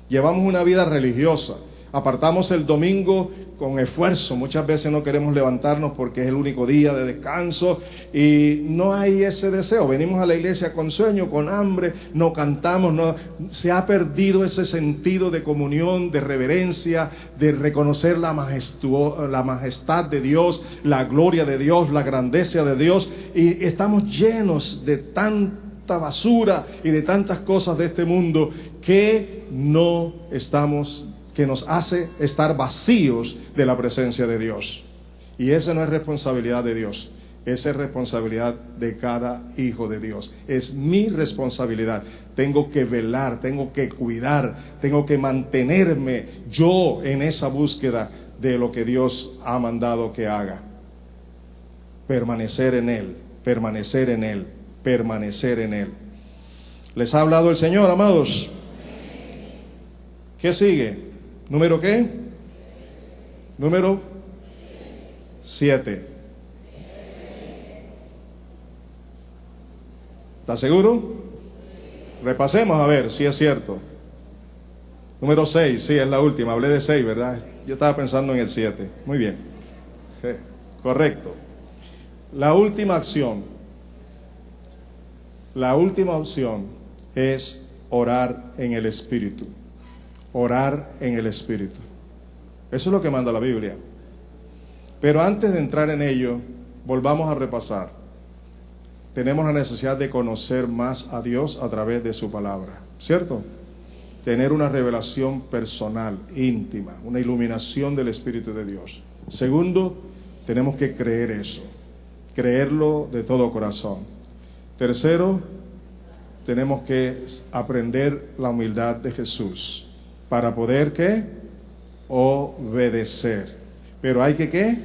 Llevamos una vida religiosa. Apartamos el domingo con esfuerzo. Muchas veces no queremos levantarnos porque es el único día de descanso y no hay ese deseo. Venimos a la iglesia con sueño, con hambre, no cantamos, se ha perdido ese sentido de comunión, de reverencia, de reconocer la majestad de Dios, la gloria de Dios, la grandeza de Dios, y estamos llenos de tanta basura y de tantas cosas de este mundo que nos hace estar vacíos de la presencia de Dios. Y esa no es responsabilidad de Dios, esa es responsabilidad de cada hijo de Dios. Es mi responsabilidad. Tengo que velar, tengo que cuidar, tengo que mantenerme yo en esa búsqueda de lo que Dios ha mandado que haga. Permanecer en Él, permanecer en Él, permanecer en Él. ¿Les ha hablado el Señor, amados? ¿Qué sigue? ¿Número qué? Número 7. ¿Está seguro? Repasemos a ver si es cierto. Número 6, sí, es la última. Hablé de 6, ¿verdad? Yo estaba pensando en el 7. Muy bien. Sí, correcto. La última acción. La última opción es orar en el Espíritu. Orar en el Espíritu. Eso es lo que manda la Biblia. Pero antes de entrar en ello, volvamos a repasar. Tenemos la necesidad de conocer más a Dios a través de su palabra, ¿cierto? Tener una revelación personal, íntima, una iluminación del Espíritu de Dios. Segundo, tenemos que creer eso, creerlo de todo corazón. Tercero, tenemos que aprender la humildad de Jesús para poder, ¿qué? Obedecer. Pero hay que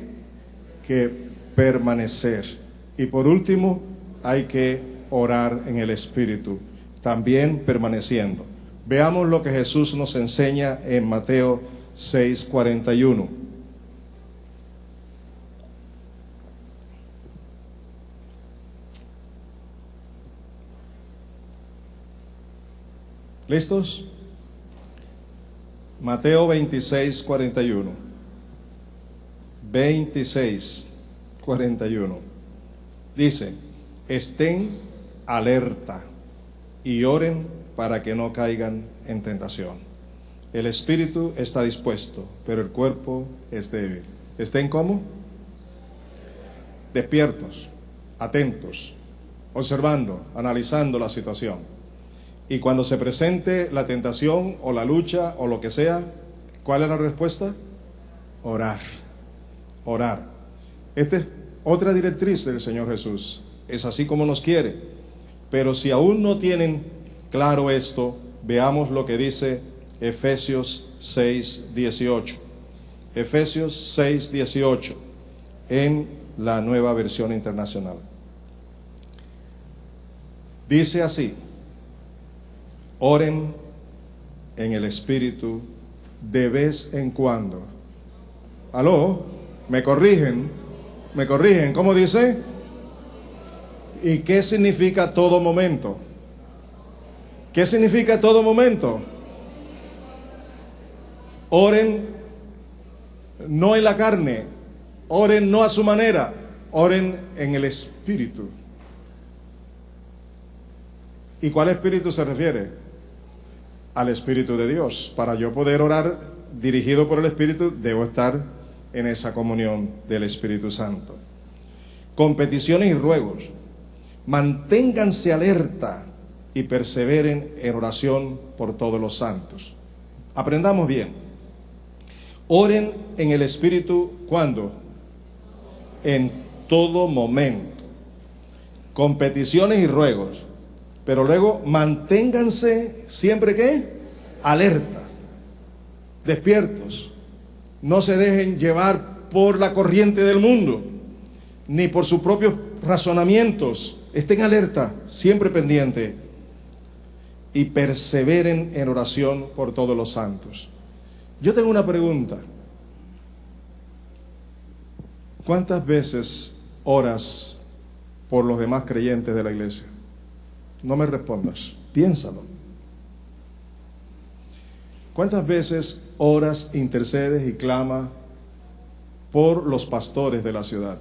permanecer. Y por último, hay que orar en el Espíritu, también permaneciendo. Veamos lo que Jesús nos enseña en Mateo 6:41. ¿Listos? Mateo 26:41. 26:41. Dice: estén alerta y oren para que no caigan en tentación. El espíritu está dispuesto, pero el cuerpo es débil. ¿Estén cómo? Despiertos, atentos, observando, analizando la situación. Y cuando se presente la tentación o la lucha o lo que sea, ¿cuál es la respuesta? Orar. Orar. Esta es otra directriz del Señor Jesús. Es así como nos quiere. Pero si aún no tienen claro esto, veamos lo que dice Efesios 6:18. Efesios 6:18 en la Nueva Versión Internacional. Dice así: oren en el Espíritu de vez en cuando. ¿Aló? ¿Me corrigen? ¿Cómo dice? ¿Y qué significa todo momento? ¿Qué significa todo momento? Oren no en la carne, oren no a su manera, oren en el Espíritu. ¿Y cuál espíritu se refiere? Al Espíritu de Dios. Para yo poder orar dirigido por el Espíritu, debo estar en esa comunión del Espíritu Santo. Con peticiones y ruegos, manténganse alerta y perseveren en oración por todos los santos. Aprendamos bien. Oren en el Espíritu, ¿cuándo? En todo momento, con peticiones y ruegos. Pero luego manténganse siempre, ¿qué? Alerta, despiertos. No se dejen llevar por la corriente del mundo, ni por sus propios razonamientos. Estén alerta, siempre pendiente, y perseveren en oración por todos los santos. Yo tengo una pregunta. ¿Cuántas veces oras por los demás creyentes de la iglesia? No me respondas, piénsalo. ¿Cuántas veces oras, intercedes y clamas por los pastores de la ciudad?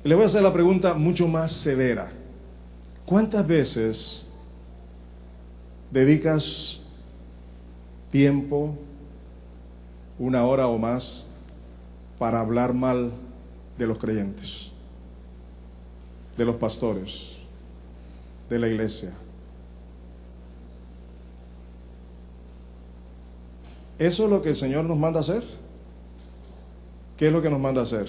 Le voy a hacer la pregunta mucho más severa. ¿Cuántas veces dedicas tiempo, una hora o más, para hablar mal de los creyentes, de los pastores, de la iglesia? ¿Eso es lo que el Señor nos manda a hacer? ¿Qué es lo que nos manda a hacer?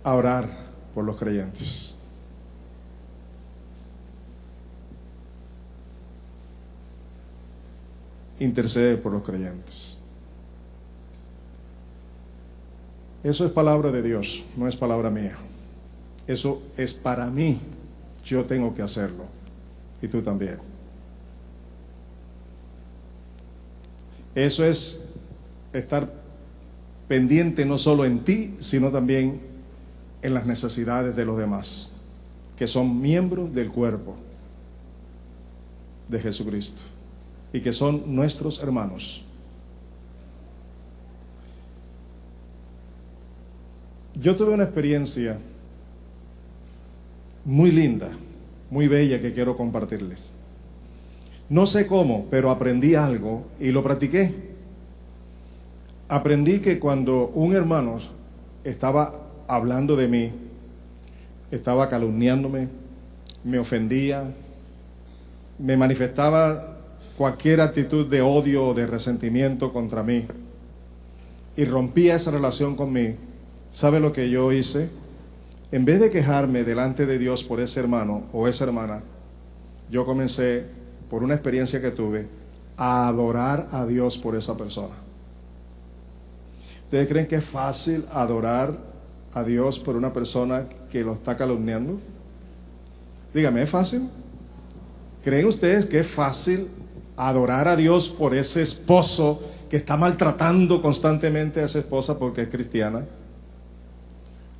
A orar por los creyentes. Intercede por los creyentes. Eso es palabra de Dios, no es palabra mía. Eso es para mí. Yo tengo que hacerlo. Y tú también. Eso es estar pendiente no solo en ti, sino también en las necesidades de los demás, que son miembros del cuerpo de Jesucristo y que son nuestros hermanos. Yo tuve una experiencia muy linda, muy bella, que quiero compartirles. No sé cómo, pero aprendí algo y lo practiqué. Aprendí que cuando un hermano estaba hablando de mí, estaba calumniándome, me ofendía, me manifestaba cualquier actitud de odio o de resentimiento contra mí y rompía esa relación conmigo, ¿sabe lo que yo hice? En vez de quejarme delante de Dios por ese hermano o esa hermana, yo comencé, por una experiencia que tuve, a adorar a Dios por esa persona. ¿Ustedes creen que es fácil adorar a Dios por una persona que lo está calumniando? Dígame, ¿es fácil? ¿Creen ustedes que es fácil adorar a Dios por ese esposo que está maltratando constantemente a esa esposa porque es cristiana?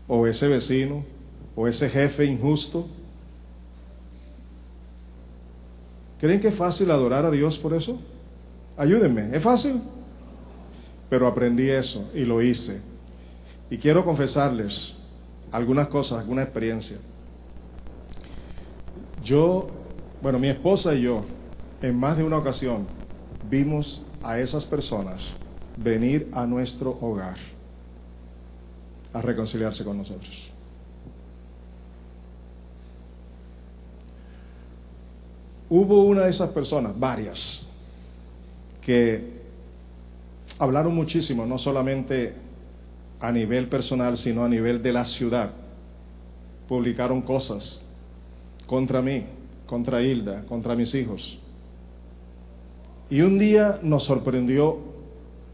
¿O ese vecino? ¿O ese jefe injusto? ¿Creen que es fácil adorar a Dios por eso? Ayúdenme, ¿es fácil? Pero aprendí eso y lo hice. Y quiero confesarles algunas cosas, alguna experiencia. Mi esposa y yo, en más de una ocasión, vimos a esas personas venir a nuestro hogar a reconciliarse con nosotros. Hubo una de esas personas, varias, que hablaron muchísimo, no solamente a nivel personal, sino a nivel de la ciudad. Publicaron cosas contra mí, contra Hilda, contra mis hijos. Y un día nos sorprendió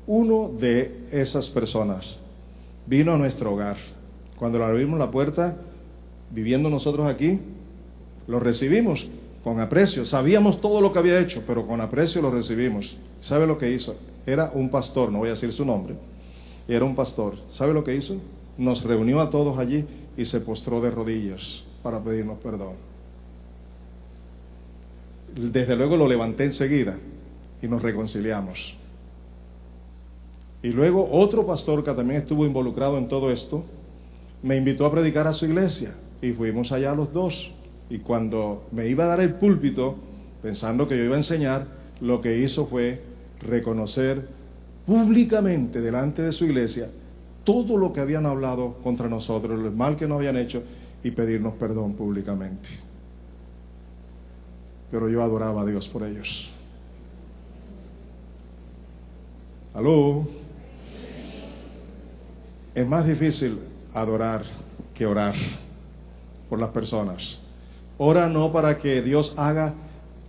uno de esas personas. Vino a nuestro hogar. Cuando le abrimos la puerta, viviendo nosotros aquí, lo recibimos con aprecio. Sabíamos todo lo que había hecho, pero con aprecio lo recibimos. ¿Sabe lo que hizo? Era un pastor, no voy a decir su nombre. Era un pastor. ¿Sabe lo que hizo? Nos reunió a todos allí y se postró de rodillas para pedirnos perdón. Desde luego lo levanté enseguida y nos reconciliamos. Y luego otro pastor que también estuvo involucrado en todo esto me invitó a predicar a su iglesia y fuimos allá los dos. Y cuando me iba a dar el púlpito, pensando que yo iba a enseñar, lo que hizo fue reconocer públicamente delante de su iglesia todo lo que habían hablado contra nosotros, el mal que nos habían hecho, y pedirnos perdón públicamente. Pero yo adoraba a Dios por ellos. ¿Aló? Es más difícil adorar que orar por las personas. Ora no para que Dios haga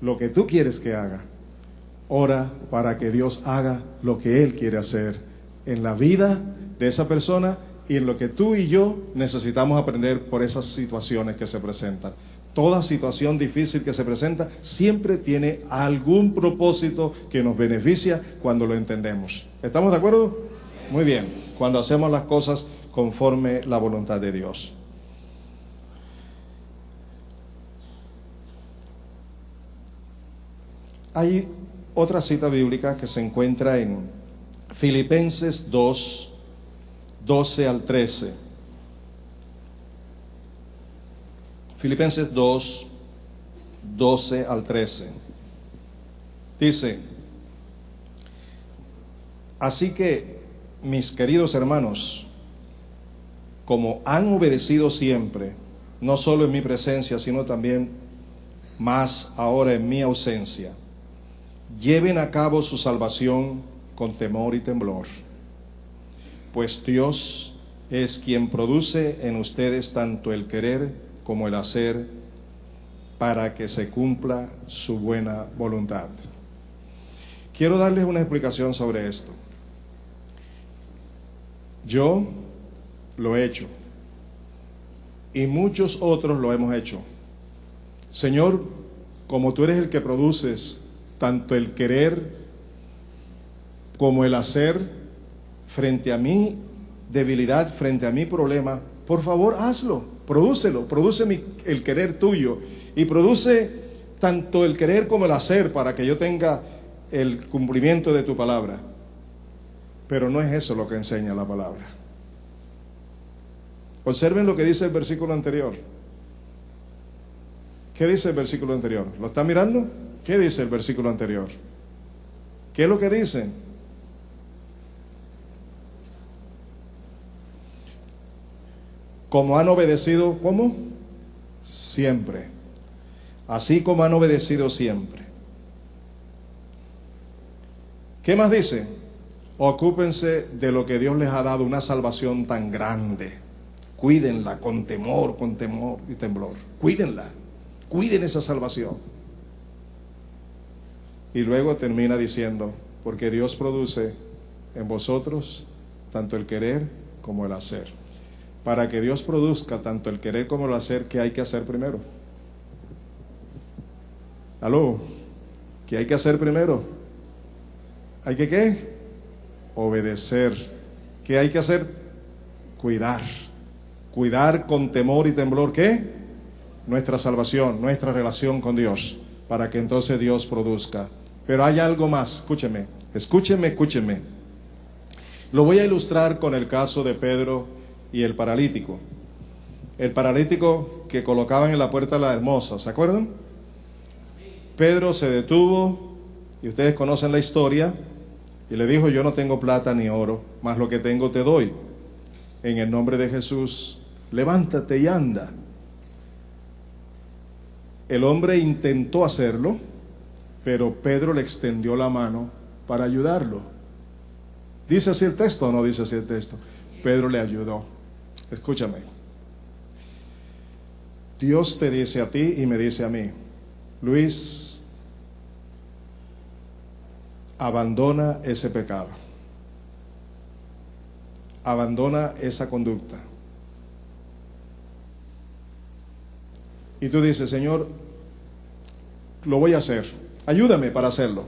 lo que tú quieres que haga. Ora para que Dios haga lo que Él quiere hacer en la vida de esa persona y en lo que tú y yo necesitamos aprender por esas situaciones que se presentan. Toda situación difícil que se presenta siempre tiene algún propósito que nos beneficia cuando lo entendemos. ¿Estamos de acuerdo? Muy bien, cuando hacemos las cosas conforme la voluntad de Dios. Hay otra cita bíblica que se encuentra en Filipenses 2, 12 al 13. Filipenses 2, 12 al 13. Dice: así que, mis queridos hermanos, como han obedecido siempre, no solo en mi presencia, sino también más ahora en mi ausencia, lleven a cabo su salvación con temor y temblor, pues Dios es quien produce en ustedes tanto el querer como el hacer para que se cumpla su buena voluntad. Quiero darles una explicación sobre esto. Yo lo he hecho y muchos otros lo hemos hecho. Señor, como tú eres el que produces tanto el querer como el hacer frente a mi debilidad, frente a mi problema, por favor hazlo, prodúcelo, produce el querer tuyo y produce tanto el querer como el hacer para que yo tenga el cumplimiento de tu palabra. Pero no es eso lo que enseña la palabra. Observen lo que dice el versículo anterior. ¿Qué dice el versículo anterior? ¿Lo están mirando? ¿Qué dice el versículo anterior? ¿Qué es lo que dice? Como han obedecido, ¿cómo? Siempre. Así como han obedecido siempre. ¿Qué más dice? Ocúpense de lo que Dios les ha dado, una salvación tan grande. Cuídenla con temor y temblor. Cuídenla. Cuiden esa salvación. Y luego termina diciendo: porque Dios produce en vosotros tanto el querer como el hacer. Para que Dios produzca tanto el querer como el hacer, ¿qué hay que hacer primero? ¿Aló? ¿Qué hay que hacer primero? ¿Hay que qué? Obedecer. ¿Qué hay que hacer? Cuidar. Cuidar con temor y temblor, ¿qué? Nuestra salvación, nuestra relación con Dios, para que entonces Dios produzca. Pero hay algo más, escúcheme. Lo voy a ilustrar con el caso de Pedro y el paralítico. El paralítico que colocaban en la puerta de la hermosa, ¿se acuerdan? Pedro se detuvo, y ustedes conocen la historia, y le dijo: yo no tengo plata ni oro, mas lo que tengo te doy. En el nombre de Jesús, levántate y anda. El hombre intentó hacerlo, pero Pedro le extendió la mano para ayudarlo. ¿Dice así el texto o no dice así el texto? Pedro le ayudó. Escúchame. Dios te dice a ti y me dice a mí: Luis, abandona ese pecado. Abandona esa conducta. Y tú dices: Señor, lo voy a hacer, ayúdame para hacerlo.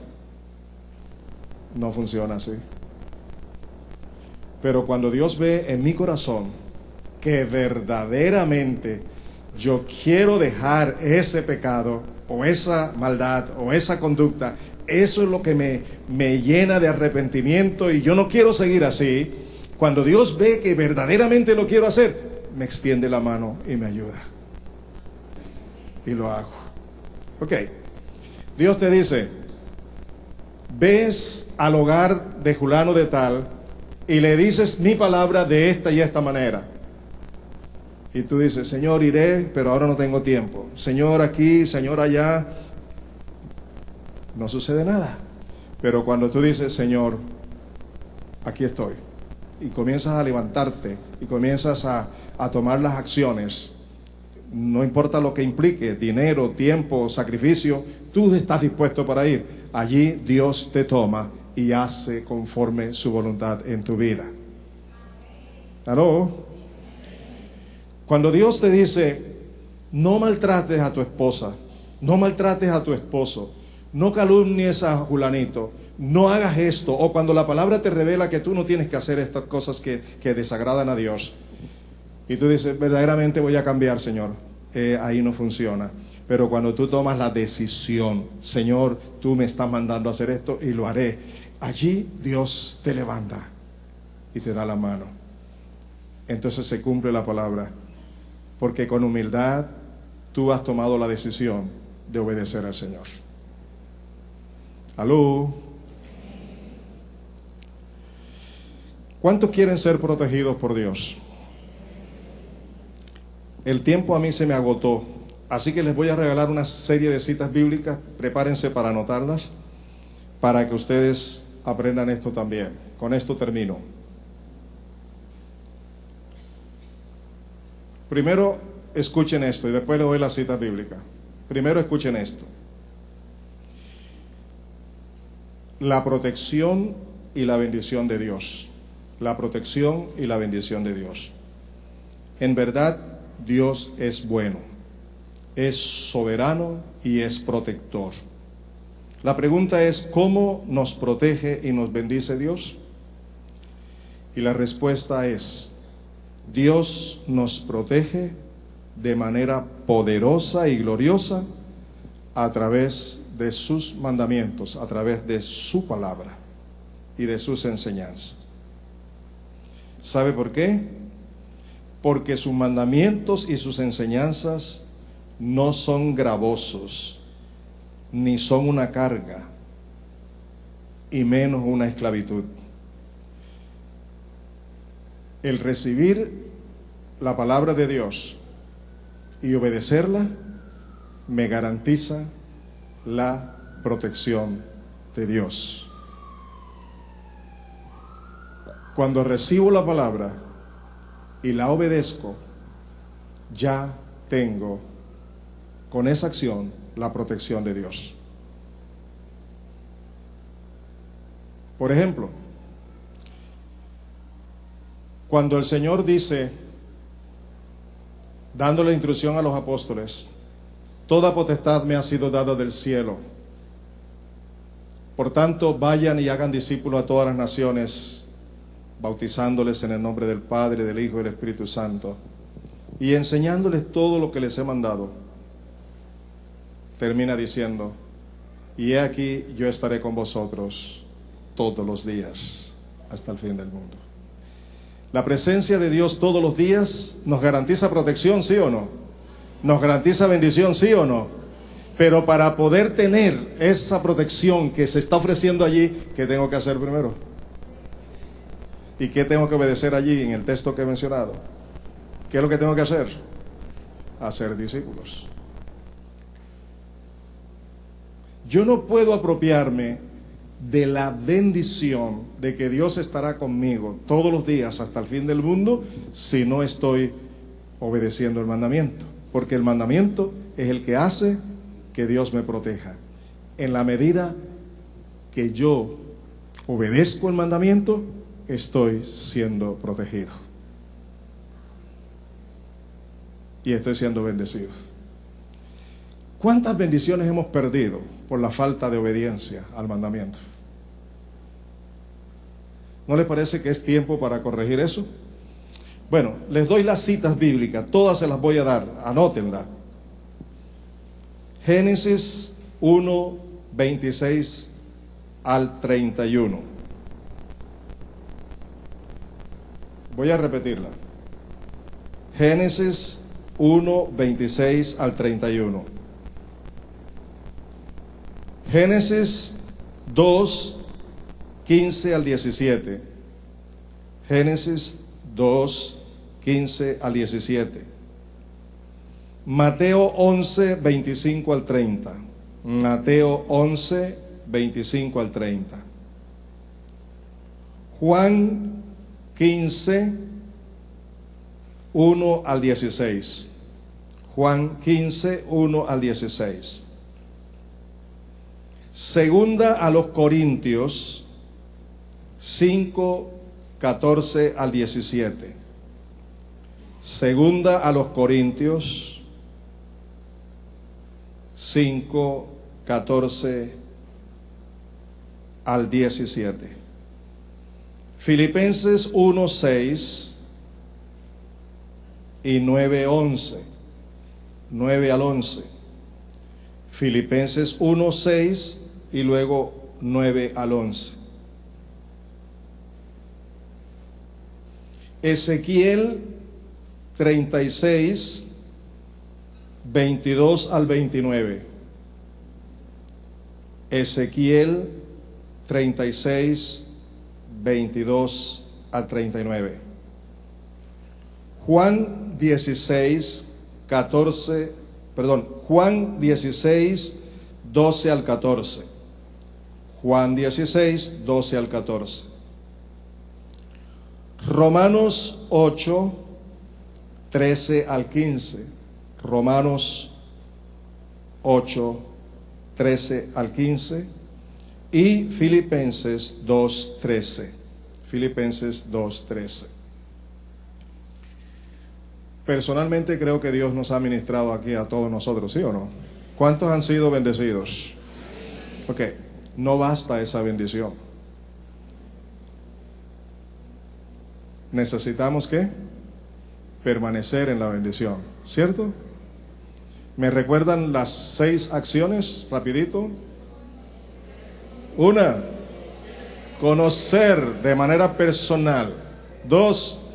No funciona así. Pero cuando Dios ve en mi corazón que verdaderamente yo quiero dejar ese pecado o esa maldad o esa conducta, eso es lo que me llena de arrepentimiento y yo no quiero seguir así. Cuando Dios ve que verdaderamente lo quiero hacer, me extiende la mano y me ayuda. Y lo hago. Ok. Dios te dice: ves al hogar de fulano de tal y le dices mi palabra de esta y esta manera. Y tú dices: Señor, iré, pero ahora no tengo tiempo. Señor, aquí, Señor, allá. No sucede nada. Pero cuando tú dices: Señor, aquí estoy, y comienzas a levantarte y comienzas a tomar las acciones, no importa lo que implique, dinero, tiempo, sacrificio, tú estás dispuesto para ir. Allí Dios te toma y hace conforme su voluntad en tu vida. ¿Aló? Cuando Dios te dice: no maltrates a tu esposa, no maltrates a tu esposo, no calumnies a Julanito, no hagas esto, o cuando la palabra te revela que tú no tienes que hacer estas cosas que desagradan a Dios, y tú dices: verdaderamente voy a cambiar, Señor, ahí no funciona. Pero cuando tú tomas la decisión, Señor, tú me estás mandando a hacer esto y lo haré, allí Dios te levanta y te da la mano. Entonces se cumple la palabra, porque con humildad tú has tomado la decisión de obedecer al Señor. ¿Aló? ¿Cuántos quieren ser protegidos por Dios? El tiempo a mí se me agotó, así que les voy a regalar una serie de citas bíblicas. Prepárense para anotarlas, para que ustedes aprendan esto también. Con esto termino. Primero, escuchen esto y después les doy la cita bíblica. Primero, escuchen esto. La protección y la bendición de Dios. La protección y la bendición de Dios. En verdad, Dios es bueno, es soberano y es protector. La pregunta es, ¿cómo nos protege y nos bendice Dios? Y la respuesta es, Dios nos protege de manera poderosa y gloriosa a través de sus mandamientos, a través de su palabra y de sus enseñanzas. ¿Sabe por qué? Porque sus mandamientos y sus enseñanzas no son gravosos, ni son una carga, y menos una esclavitud. El recibir la palabra de Dios y obedecerla me garantiza la protección de Dios. Cuando recibo la palabra y la obedezco, ya tengo con esa acción la protección de Dios. Por ejemplo, cuando el Señor dice, dándole instrucción a los apóstoles, toda potestad me ha sido dada del cielo, por tanto vayan y hagan discípulos a todas las naciones, bautizándoles en el nombre del Padre, del Hijo y del Espíritu Santo, y enseñándoles todo lo que les he mandado. Termina diciendo, y he aquí yo estaré con vosotros todos los días hasta el fin del mundo. La presencia de Dios todos los días nos garantiza protección, ¿sí o no? Nos garantiza bendición, ¿sí o no? Pero para poder tener esa protección que se está ofreciendo allí, ¿qué tengo que hacer primero? ¿Y qué tengo que obedecer allí en el texto que he mencionado? ¿Qué es lo que tengo que hacer? Hacer discípulos. Yo no puedo apropiarme de la bendición de que Dios estará conmigo todos los días hasta el fin del mundo si no estoy obedeciendo el mandamiento, porque el mandamiento es el que hace que Dios me proteja. En la medida que yo obedezco el mandamiento, estoy siendo protegido y estoy siendo bendecido. ¿Cuántas bendiciones hemos perdido por la falta de obediencia al mandamiento? ¿No les parece que es tiempo para corregir eso? Bueno, les doy las citas bíblicas, todas se las voy a dar, anótenlas. Génesis 1, 26 al 31. Voy a repetirla. Génesis 1, 26 al 31. Génesis 2, 15 al 17. Génesis 2, 15 al 17. Mateo 11, 25 al 30. Mateo 11, 25 al 30. Juan 15, 1 al 16. Juan 15, 1 al 16. Segunda a los Corintios 5, 14 al 17. Segunda a los Corintios 5, 14 al 17. Filipenses 1, 6 y 9, 11. 9 al 11. Filipenses 1, 6 y luego 9 al 11. Ezequiel 36, 22 al 29. Ezequiel 36, 22 al 39. Juan 16, 14, Juan 16, 12 al 14. Juan 16, 12 al 14. Romanos 8, 13 al 15. Romanos 8, 13 al 15. Y Filipenses 2, 13. Filipenses 2, 13. Personalmente creo que Dios nos ha ministrado aquí a todos nosotros, ¿sí o no? ¿Cuántos han sido bendecidos? Ok, no basta esa bendición. Necesitamos ¿qué? Permanecer en la bendición, ¿cierto? ¿Me recuerdan las 6 acciones? Rapidito. 1, conocer de manera personal. 2,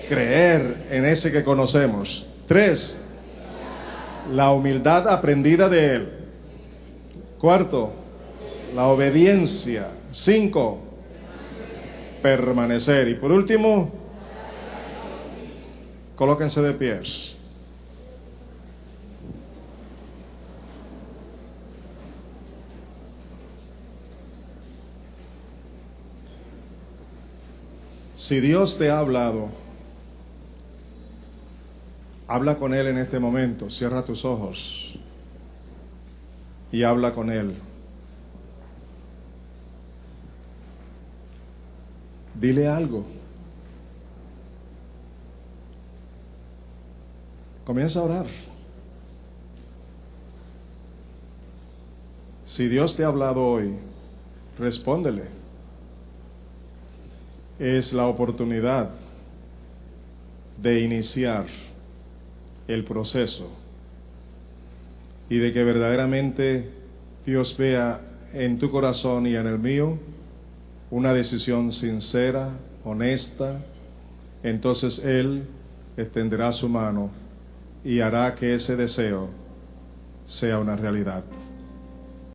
creer en ese que conocemos. 3, la humildad aprendida de Él. 4, la obediencia. 5, permanecer. Y por último, colóquense de pies. Si Dios te ha hablado, habla con Él en este momento. Cierra tus ojos y habla con Él. Dile algo. Comienza a orar. Si Dios te ha hablado hoy, respóndele. Es la oportunidad de iniciar el proceso y de que verdaderamente Dios vea en tu corazón y en el mío una decisión sincera, honesta. Entonces Él extenderá su mano y hará que ese deseo sea una realidad.